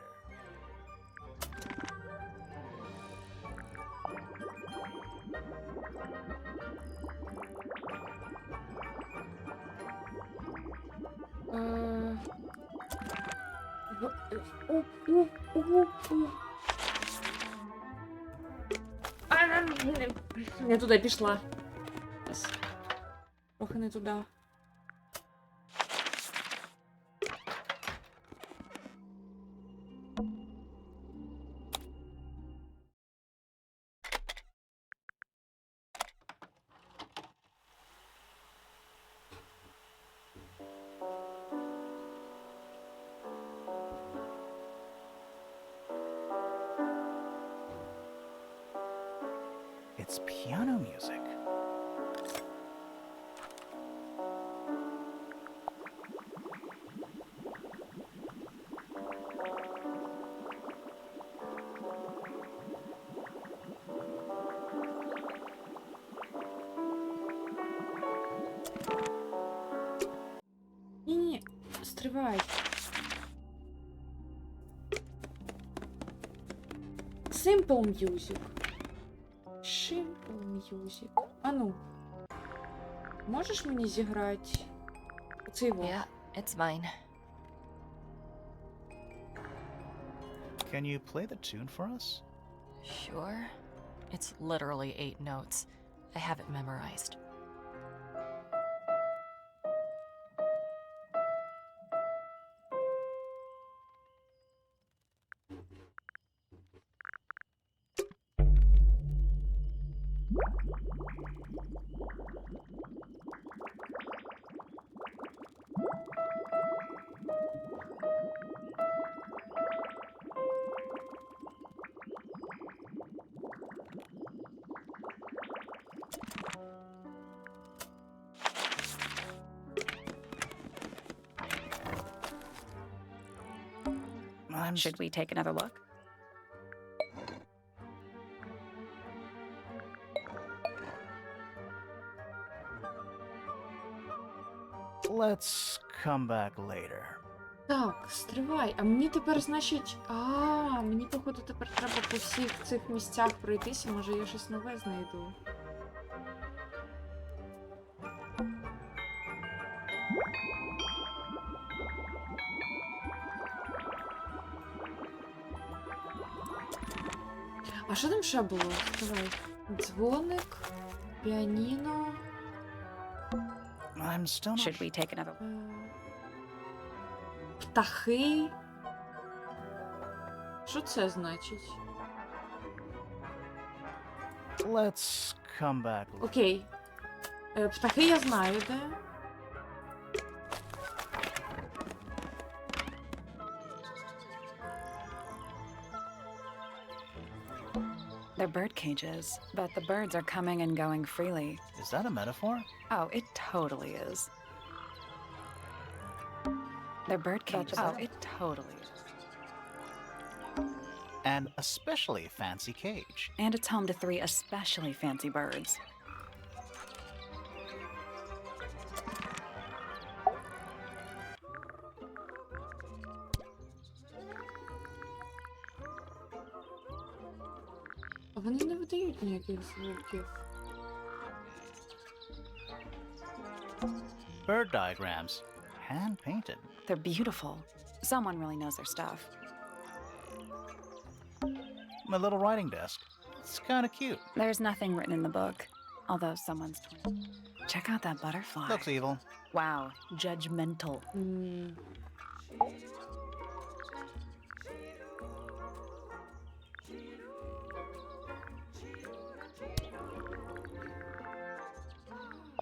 Я туди пішла. Трохи не туди. It's piano music. Ні-ні, стривай. Simple music. Simple music. А ну. Можеш мені зіграти оцей вот? Yeah, it's mine. Can you play the tune for us? Sure. It's literally 8 notes. I have it memorized. Should we take another look? Let's come back later. Так, стривай. А мені тепер, значить. Мені, походу, тепер треба по всіх цих місцях пройтися, може я щось нове знайду. А що там ще було? Давай. Дзвоник, піаніно. I'm still not Should we take another? Птахи. Що це значить? Let's come back later. Окей. Птахи я знаю, де. They're bird cages, but the birds are coming and going freely. Is that a metaphor? Oh, it totally is. They're bird cages. Oh, it totally is. An especially fancy cage. And it's home to 3 especially fancy birds. А вони не видають ніяких звуків. Bird diagrams. Hand painted. They're beautiful. Someone really knows their stuff. My little writing desk. It's kind of cute. There's nothing written in the book, although someone's twin. Check out that butterfly. Looks evil. Wow, judgmental.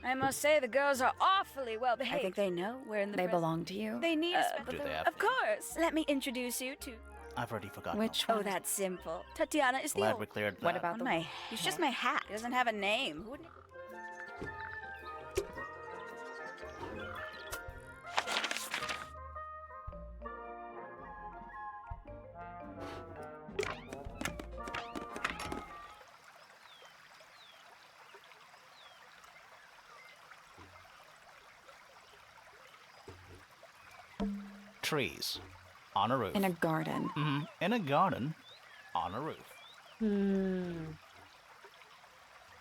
I must say the girls are awfully well behaved. I think they know we're in the They pres- belong to you? They need us. Do they have Of course. Let me introduce you to. I've already forgotten. Which Oh, one? that's simple. Tatiana is the Glad old. we cleared that. What about the my? It's just my hat. It doesn't have a name. Who would? Trees. On a roof. In a garden. In a garden. On a roof.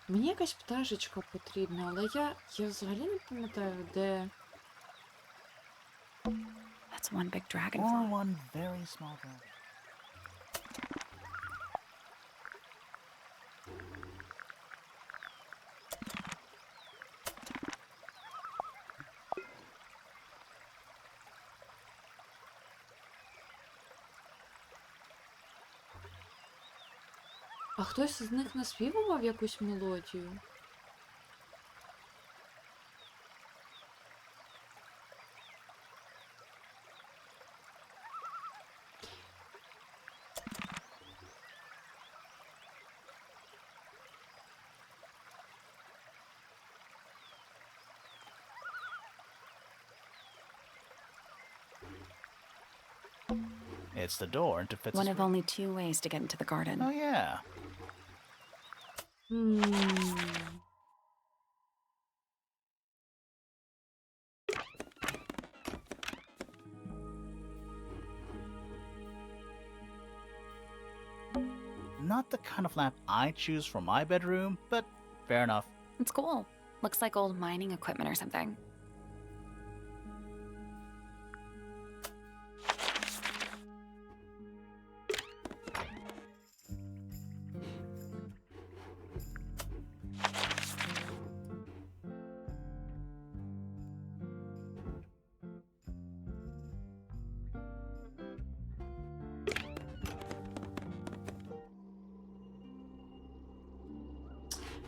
Мені якась пташечка потрібна, але я взагалі не пам'ятаю, де. That's one big Or dragonfly. one very small dragon. А хтось з них наспівував якусь мелодію? It's the door into Fitz's One of room. only 2 ways to get into the garden. Oh, yeah. Not the kind of lamp I choose for my bedroom, but fair enough. It's cool. Looks like old mining equipment or something.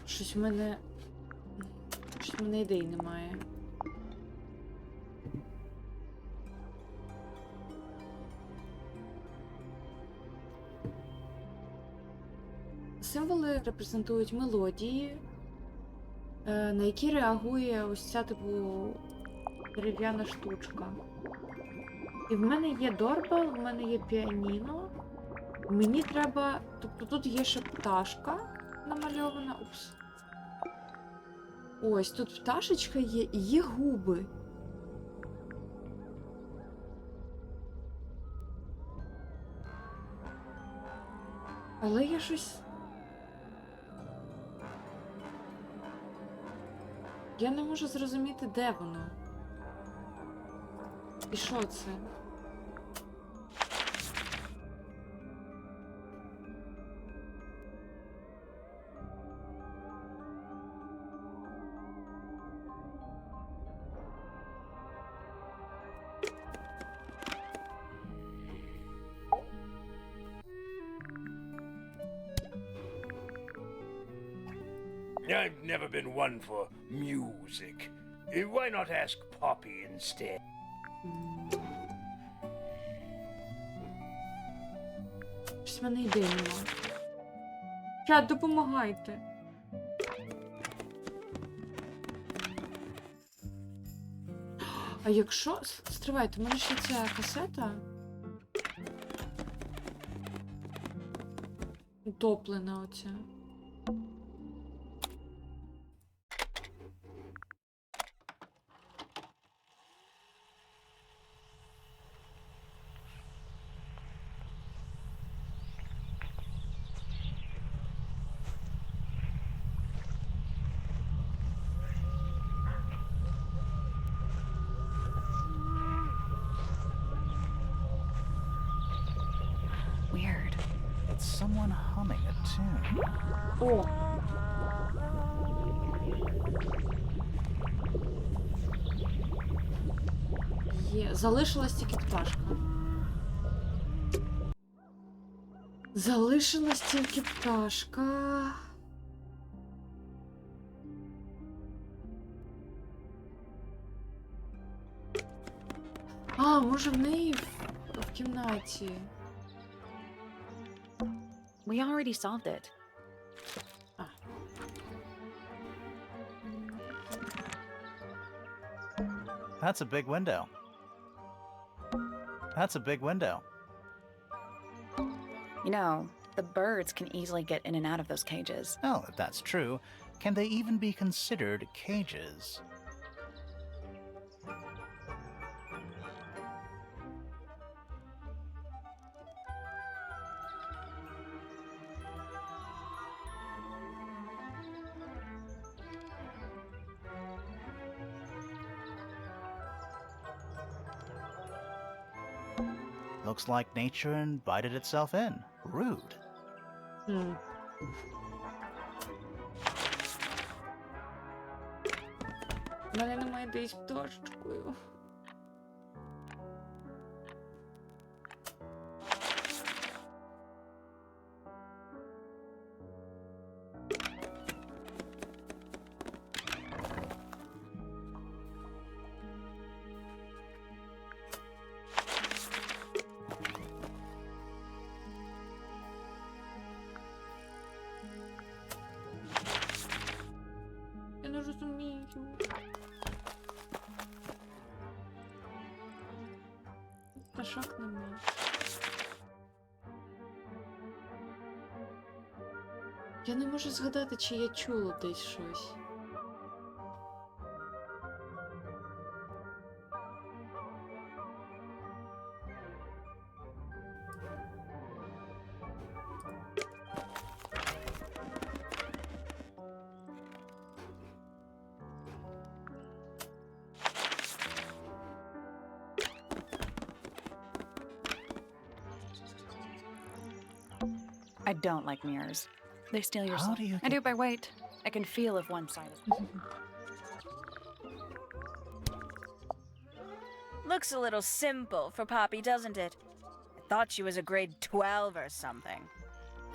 Щось в мене... Щось в мене ідей немає. Символи репрезентують мелодії, на які реагує ось ця, типу, дерев'яна штучка. І в мене є дорбел, в мене є піаніно. Мені треба... Тобто тут є ще пташка намальована. Упс. Ось, тут пташечка є і є губи. Але я щось... Я не можу зрозуміти, де воно. І що це? I've never been one for music. Why not ask Poppy instead? Щось в мене ідей нема. Чат, допомагайте. А якщо... Стривайте, у мене ще ця касета. Утоплена оця. Weird. It's someone humming a tune. О! Є. Залишилась тільки пташка. Залишилась тільки пташка. А, може в неї в кімнаті. We already solved it. That's a big window. That's a big window. You know, the birds can easily get in and out of those cages. Oh, if that's true, can they even be considered cages? Looks like nature invited itself in. Rude. Хм. У мене немає десь пташечкою. Я не розумію. Пташок немає. Я не можу згадати, чи я чула десь щось. I don't like mirrors. They steal your How soul. do you I do by weight. I can feel if one side is... Looks a little simple for Poppy, doesn't it? I thought she was a grade 12 or something.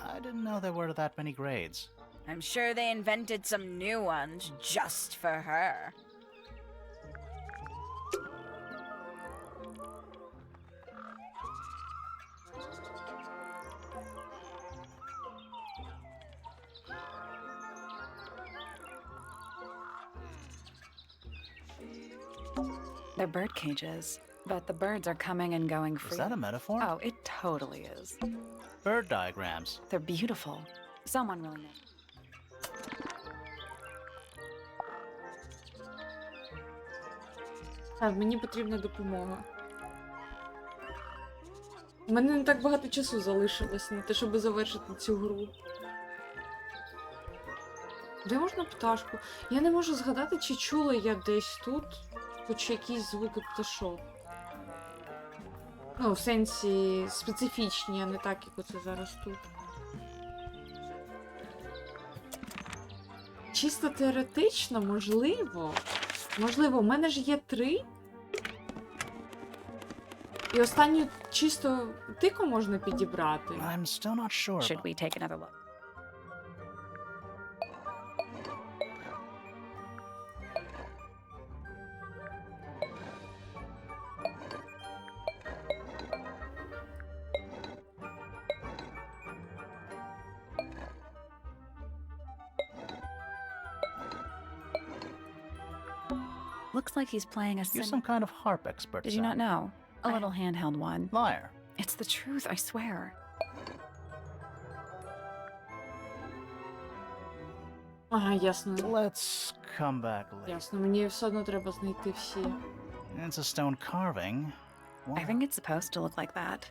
I didn't know there were that many grades. I'm sure they invented some new ones just for her. They're bird cages, but the birds are coming and going free. Is that a metaphor? Oh, it totally is. Bird diagrams. They're beautiful. Someone really knows. Так, мені потрібна допомога. У мене не так багато часу залишилось на те, щоб завершити цю гру. Де можна пташку? Я не можу згадати, чи чула я десь тут хоч якісь звуки пташок. Ну, в сенсі специфічні, а не так, як оце зараз тут. Чисто теоретично, можливо. Можливо, в мене ж є 3. І останню чисто тику можна підібрати. I'm still not sure. Should we take another look? Looks like he's playing a You're some kind of harp expert. Did you not son. know? A little handheld one. Liar. It's the truth, I swear. Ага, ясно. Let's come back later. Ясно, мені все одно треба знайти всі. It's a stone carving. I think it's supposed to look like that.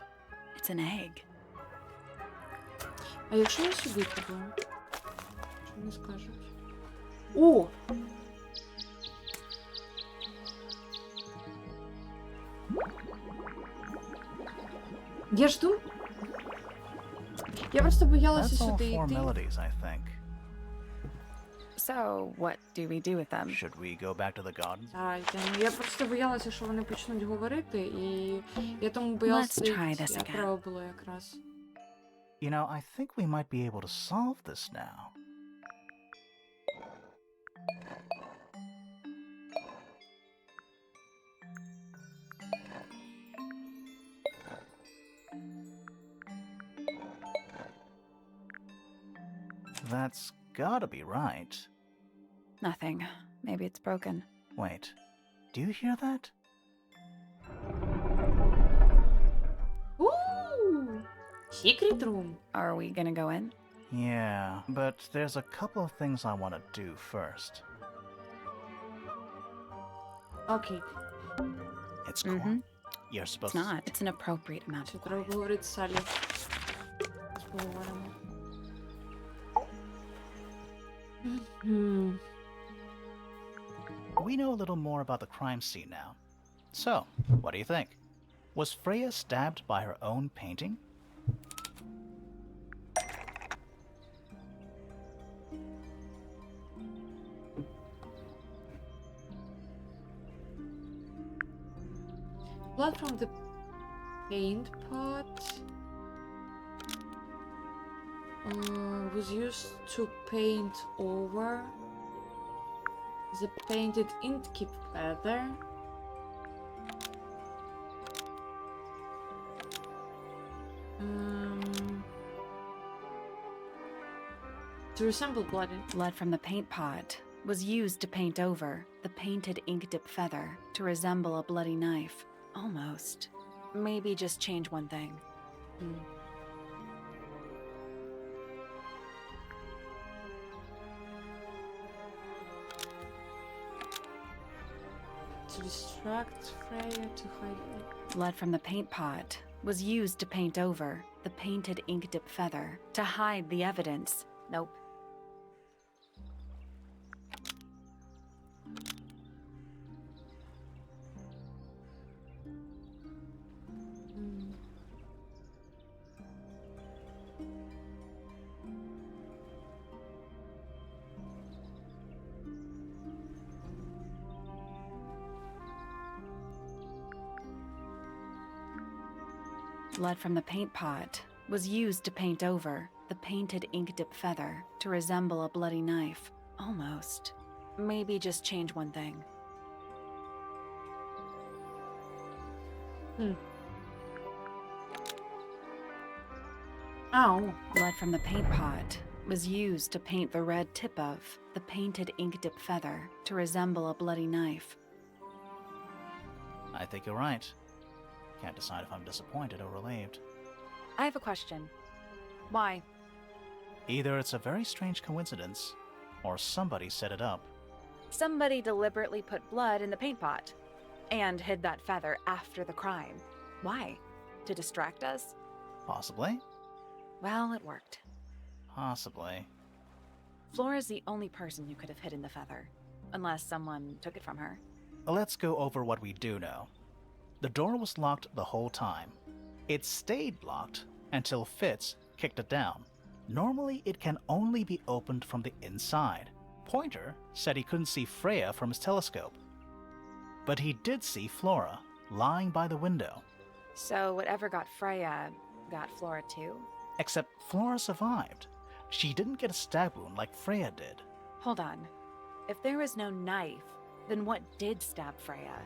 It's an egg. А якщо я сюди піду? Що не скажуть? О! Я жду. Я просто боялася That's all сюди four йти. melodies, I think. So, what do we do with them? Should we go back to the garden? Так, я просто боялася, що вони почнуть говорити, і я тому боялася, Let's try this я again. треба було якраз. You know, I think we might be able to solve this now. That's gotta be right. Nothing. Maybe it's broken. Wait, do you hear that? Ooh! Secret room. Are we gonna go in? Yeah, but there's a couple of things I want to do first. Окей. It's cool. Mhm. You're supposed It's not. It's an appropriate amount Це of треба quiet. поговорити з Салі. Поговоримо. Мгм. We know a little more about the crime scene now. So, what do you think? Was Freya stabbed by her own painting? Blood from the paint pot was used to paint over the painted inkeep feather. To resemble blood. Blood from the paint pot was used to paint over the painted ink dip feather to resemble a bloody knife. Almost. Maybe just change one thing. To distract Freya to hide. Blood from the paint pot was used to paint over the painted ink dip feather to hide the evidence. Nope. Blood from the paint pot was used to paint over the painted ink dip feather to resemble a bloody knife. Almost. Maybe just change one thing. Ow. Blood from the paint pot was used to paint the red tip of the painted ink dip feather to resemble a bloody knife. I think you're right. Can't decide if I'm disappointed or relieved. I have a question. Why? Either it's a very strange coincidence, or somebody set it up. Somebody deliberately put blood in the paint pot and hid that feather after the crime. Why? To distract us? Possibly. Well, it worked. Possibly. Flora's the only person who could have hidden the feather, unless someone took it from her. Let's go over what we do know. The door was locked the whole time. It stayed locked until Fitz kicked it down. Normally, it can only be opened from the inside. Pointer said he couldn't see Freya from his telescope. But he did see Flora, lying by the window. So whatever got Freya, got Flora too? Except Flora survived. She didn't get a stab wound like Freya did. Hold on. If there was no knife, then what did stab Freya?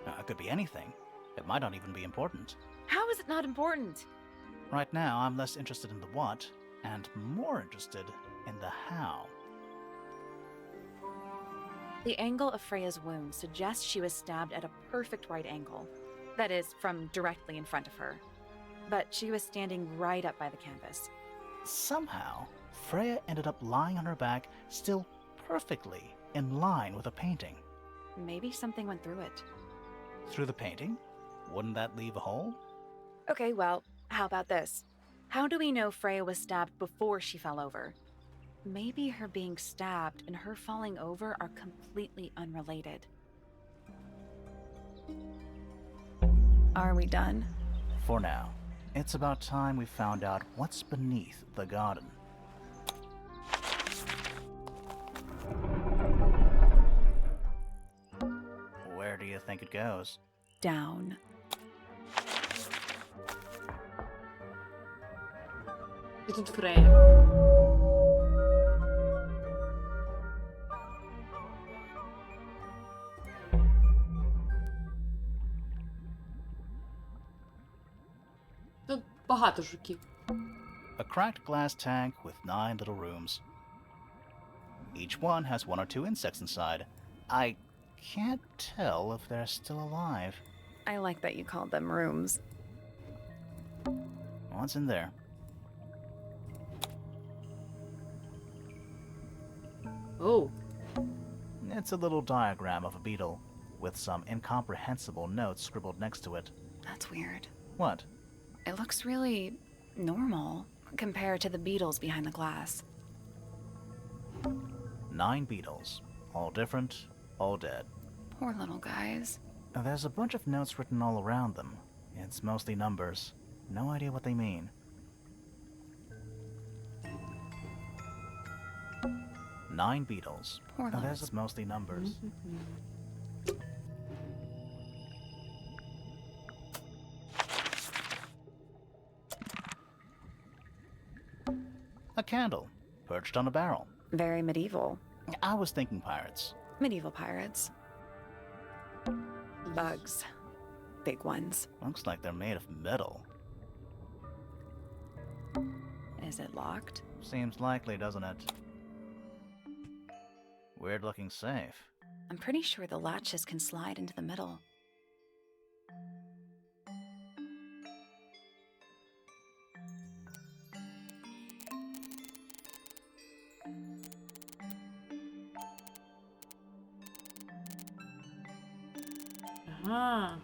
It could be anything. It might not even be important. How is it not important? Right now, I'm less interested in the what, and more interested in the how. The angle of Freya's wound suggests she was stabbed at a perfect right angle. That is, from directly in front of her. But she was standing right up by the canvas. Somehow, Freya ended up lying on her back, still perfectly in line with a painting. Maybe something went through it. Through the painting? Wouldn't that leave a hole? Okay, well, how about this? How do we know Freya was stabbed before she fell over? Maybe her being stabbed and her falling over are completely unrelated. Are we done? For now. It's about time we found out what's beneath the garden. Where do you think it goes? Down. І тут Фрея. Тут багато жуків. A cracked glass tank with 9 little rooms. Each one has 1 or 2 insects inside. I can't tell if they're still alive. I like that you called them rooms. What's in there? Oh. It's a little diagram of a beetle, with some incomprehensible notes scribbled next to it. That's weird. What? It looks really normal compared to the beetles behind the glass. 9 beetles. All different, all dead. Poor little guys. There's a bunch of notes written all around them. It's mostly numbers. No idea what they mean. Nine beetles. Poor little. There's mostly numbers. A candle, perched on a barrel. Very medieval. I was thinking pirates. Medieval pirates. Bugs. Big ones. Looks like they're made of metal. Is it locked? Seems likely, doesn't it? Weird looking safe. I'm pretty sure the latches can slide into the middle. Ага.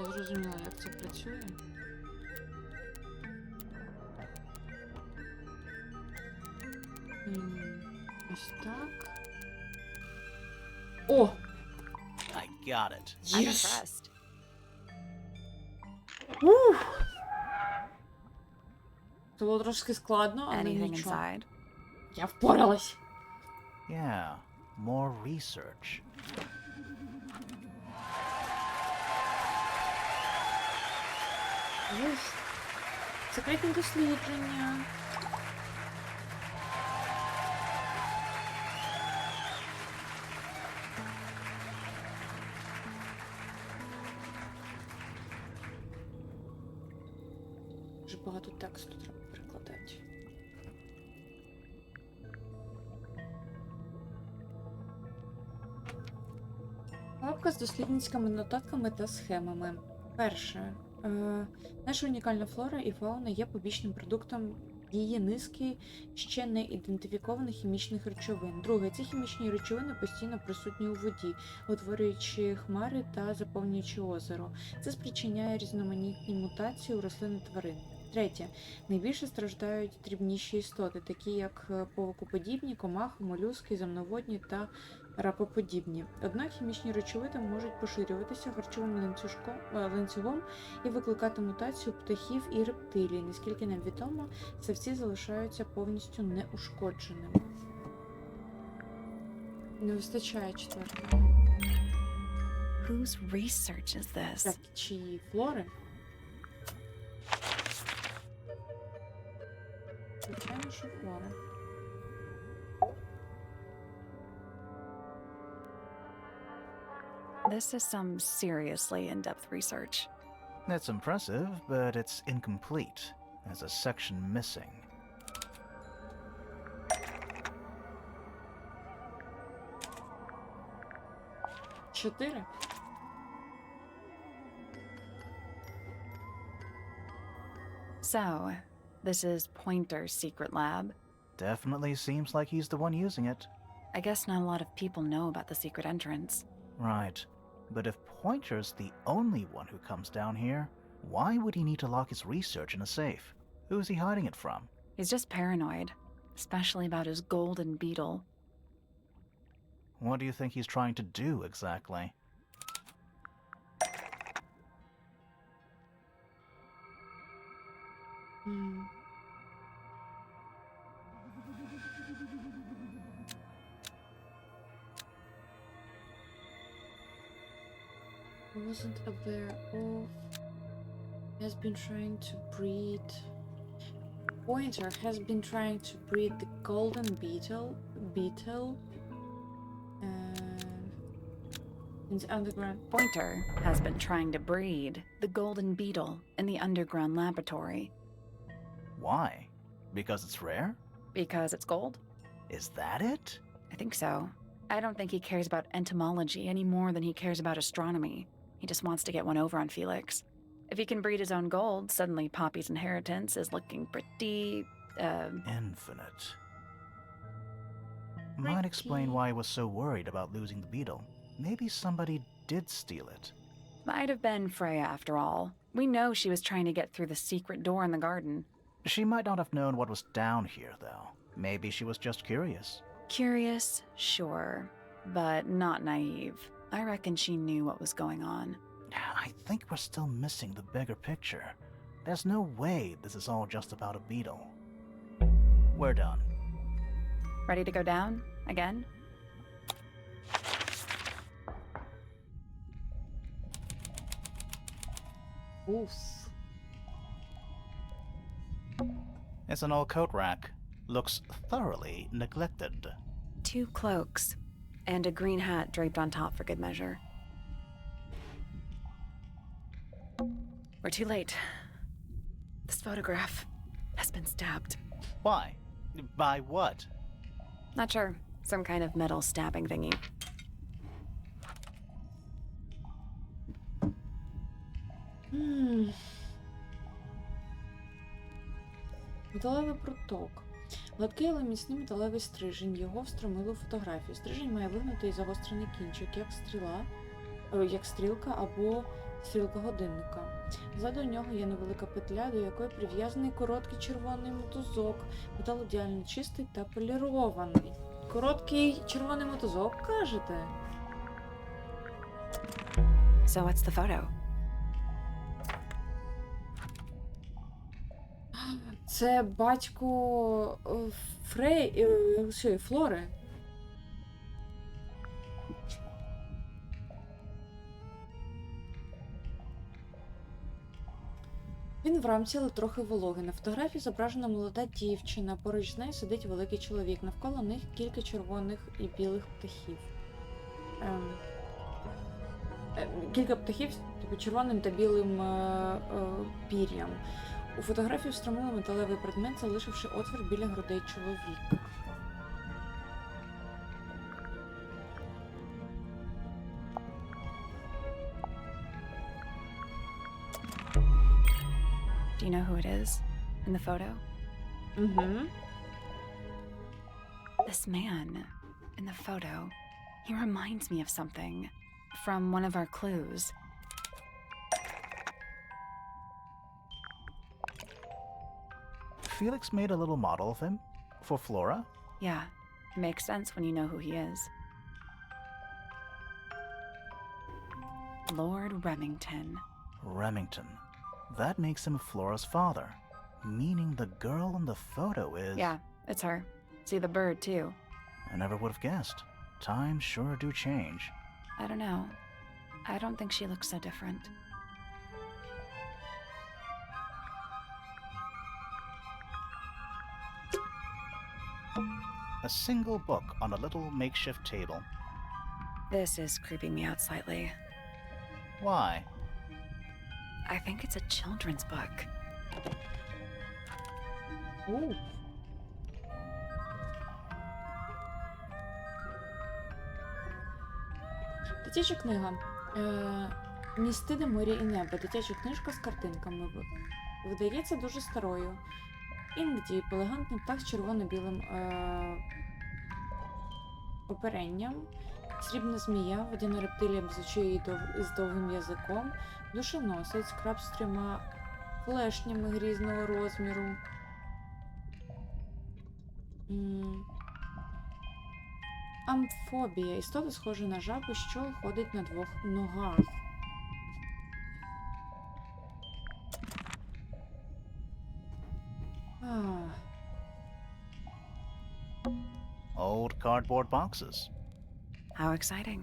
Я зрозуміла, як це працює. Ось так. О! I got it. I'm Єс! impressed. Ух! Це було трошки складно, але Anything нічого. inside? Я впоралась. Yeah, more research. Ось. Секретні дослідження. Дуже багато тексту треба перекладати. Папка з дослідницькими нотатками та схемами. Перше. Наша унікальна флора і фауна є побічним продуктом її низки ще не ідентифікованих хімічних речовин. Друге, ці хімічні речовини постійно присутні у воді, утворюючи хмари та заповнюючи озеро. Це спричиняє різноманітні мутації у рослин і тварин. Третє. Найбільше страждають дрібніші істоти, такі як павукоподібні, комахи, молюски, земноводні та ракоподібні. Однак хімічні речовини можуть поширюватися харчовим ланцюгом і викликати мутацію птахів і рептилій. Наскільки нам відомо, савці залишаються повністю неушкодженими. Не вистачає четвертого. Whose research is this? Так, чиї флори? Звичайно, що флори. This is some seriously in-depth research. It's impressive, but it's incomplete. There's a section missing. Чотири. So, this is Pointer's secret lab. Definitely seems like he's the one using it. I guess not a lot of people know about the secret entrance. Right. But if Pointer's the only one who comes down here, why would he need to lock his research in a safe? Who's he hiding it from? He's just paranoid, especially about his golden beetle. What do you think he's trying to do exactly? I wasn't aware of. Has been trying to breed. Pointer has been trying to breed the golden beetle in the underground. Pointer has been trying to breed the golden beetle in the underground laboratory. Why? Because it's rare? Because it's gold? Is that it? I think so. I don't think he cares about entomology any more than he cares about astronomy. He just wants to get one over on Felix. If he can breed his own gold, suddenly Poppy's inheritance is looking pretty, Infinite. Might explain why he was so worried about losing the beetle. Maybe somebody did steal it. Might have been Freya after all. We know she was trying to get through the secret door in the garden. She might not have known what was down here, though. Maybe she was just curious. Curious, sure, but not naive. I reckon she knew what was going on. I think we're still missing the bigger picture. There's no way this is all just about a beetle. We're done. Ready to go down? Again? Oof. It's an old coat rack. Looks thoroughly neglected. 2 cloaks, and a green hat draped on top for good measure. We're too late. This photograph has been stabbed. Why? By what? Not sure. Some kind of metal stabbing thingy. Металевий проток. Гладкий, але міцний металевий стрижень. Його встромили у фотографію. Стрижень має вигнутий і загострений кінчик, як стрілка або стрілка годинника. Ззаду нього є невелика петля, до якої прив'язаний короткий червоний мотузок. Метал ідеально чистий та полірований. Короткий червоний мотузок, кажете? So what's the photo? Це батько Флори. Він в рамці, але трохи вологий. На фотографії зображена молода дівчина. Поруч з нею сидить великий чоловік. Навколо них кілька червоних і білих птахів. Кілька птахів типу, червоним та білим пір'ям. У фотографії встромили металевий предмет, залишивши отвір біля грудей чоловіка. Do you know who it is in the photo? Mm-hmm. This man in the photo, he reminds me of something from one of our clues. Felix made a little model of him for Flora. Yeah, it makes sense when you know who he is. Lord Remington. Remington. That makes him Flora's father, meaning the girl in the photo is... Yeah, it's her. See the bird, too. I never would have guessed. Times sure do change. I don't know. I don't think she looks so different. A single book on a little makeshift table. This is creeping me out slightly. Why? I think it's a children's book. Ooh. Дитяча книга. Містиде моря і небо. Дитяча книжка з картинками. Видається дуже старою. Інгді – елегантний птах з червоно-білим оперенням. Срібна змія, водяна рептилія без очей з довгим язиком. Душеносець, краб з 3 клешнями грізного розміру. Амфобія. Істота схожа на жабу, що ходить на 2 ногах. Old cardboard boxes. How exciting.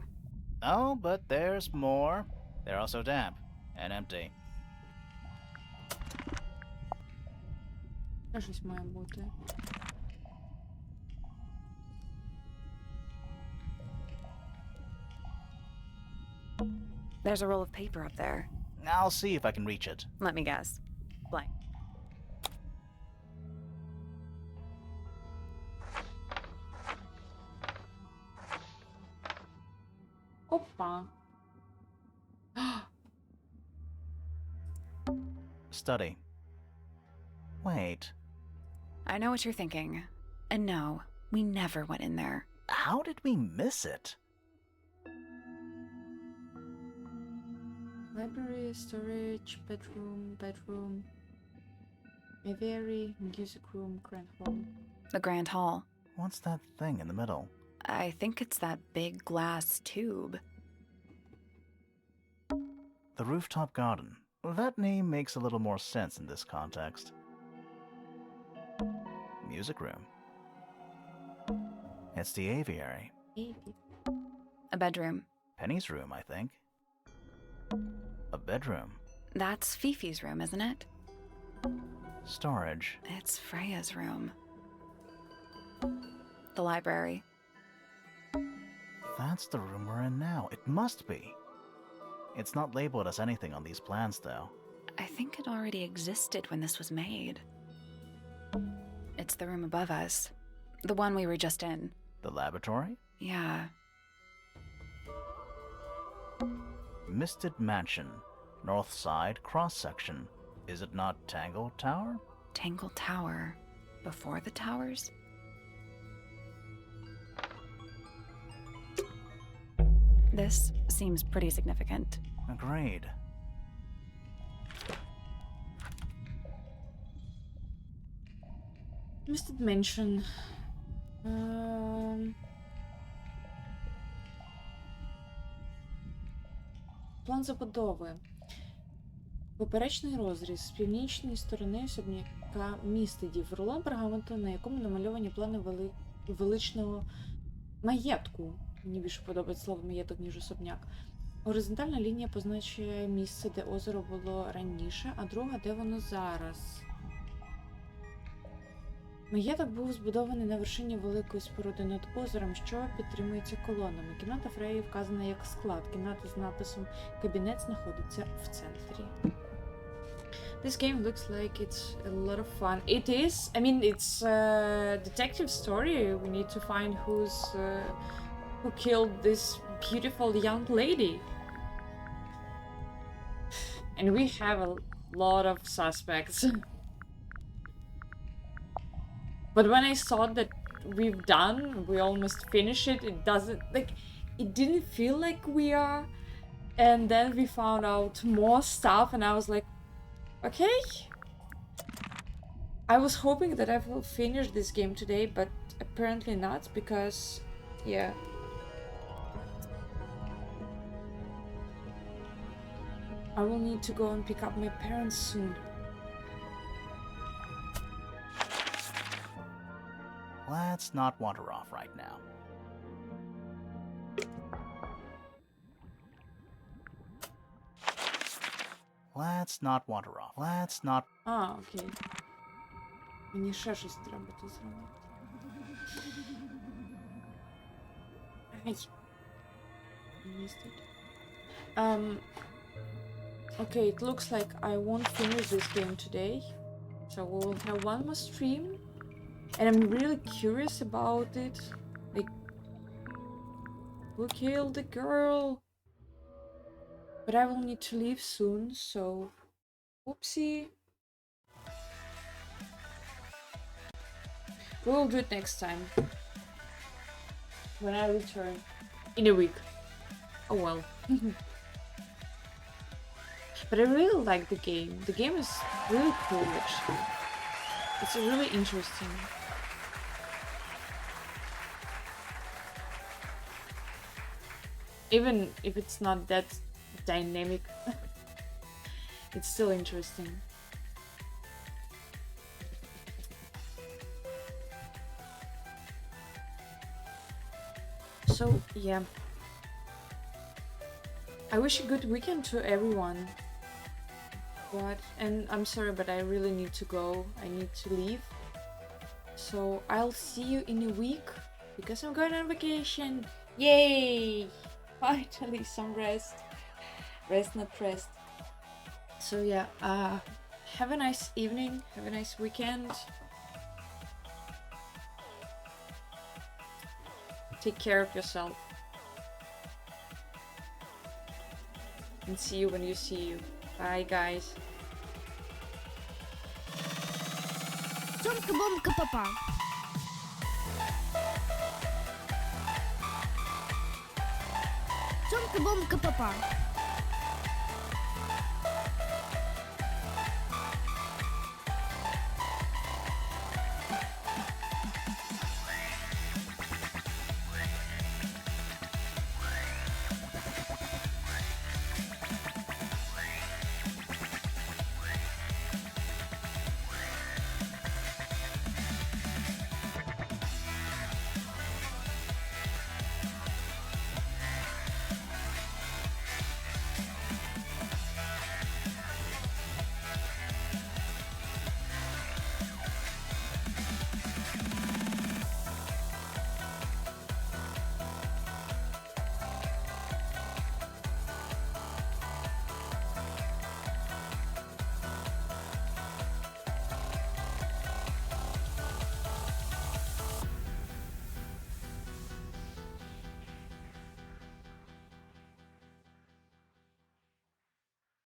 Oh, but there's more. They're also damp and empty. Щось має бути. There's a roll of paper up there. I'll see if I can reach it. Let me guess. Blank. Опа. Study. Wait. I know what you're thinking. And no, we never went in there. How did we miss it? Library, storage, bedroom, aviary, music room, grand hall. The Grand Hall. What's that thing in the middle? I think it's that big glass tube. The rooftop garden. That name makes a little more sense in this context. Music room. It's the aviary. A bedroom. Penny's room, I think. A bedroom. That's Fifi's room, isn't it? Storage. It's Freya's room. The library. That's the room we're in now. It must be. It's not labeled as anything on these plans, though. I think it already existed when this was made. It's the room above us. The one we were just in. The laboratory? Yeah. Misted Mansion. North side, cross-section. Is it not Tangle Tower? Tangle Tower. Before the towers? This seems pretty significant. Agreed. Missed mention. План забудови. Поперечний розріз з північної сторони особняка містить рулон пергаменту, на якому намальовані плани величного маєтку. Мені більше подобається слово маєток, ніж особняк. Горизонтальна лінія позначує місце, де озеро було раніше, а друга, де воно зараз. Маєток був збудований на вершині великої споруди над озером, що підтримується колонами. Кімната Фреї вказана як склад. Кімната з написом «Кабінет» знаходиться в центрі. This game looks like it's a lot of fun. It is. I mean, it's a detective story. We need to find who killed this beautiful young lady. And we have a lot of suspects. But when I saw that we almost finished it, it didn't feel like we are. And then we found out more stuff and I was like, okay. I was hoping that I will finish this game today, but apparently not, because, yeah. I will need to go and pick up my parents soon. Let's not wander off right now. Let's not wander off. Let's not... Окей. Мені ще щось треба тут зробити. Ай. Missed it. Okay, it looks like I won't finish this game today. So we will have one more stream. And I'm really curious about it. Like, who killed the girl? But I will need to leave soon, so... Whoopsie. We will do it next time. When I return. In a week. Oh well. But I really like the game. The game is really cool, actually. It's really interesting. Even if it's not that dynamic, it's still interesting. So, yeah. I wish a good weekend to everyone. And I'm sorry, but I really need to go. I need to leave. So I'll see you in a week because I'm going on vacation. Yay! Finally some rest. Rest not rest. So yeah, have a nice evening, have a nice weekend. Take care of yourself. And see you when you see you. Bye, guys. Цумка бумка папа. Цумка бумка папа.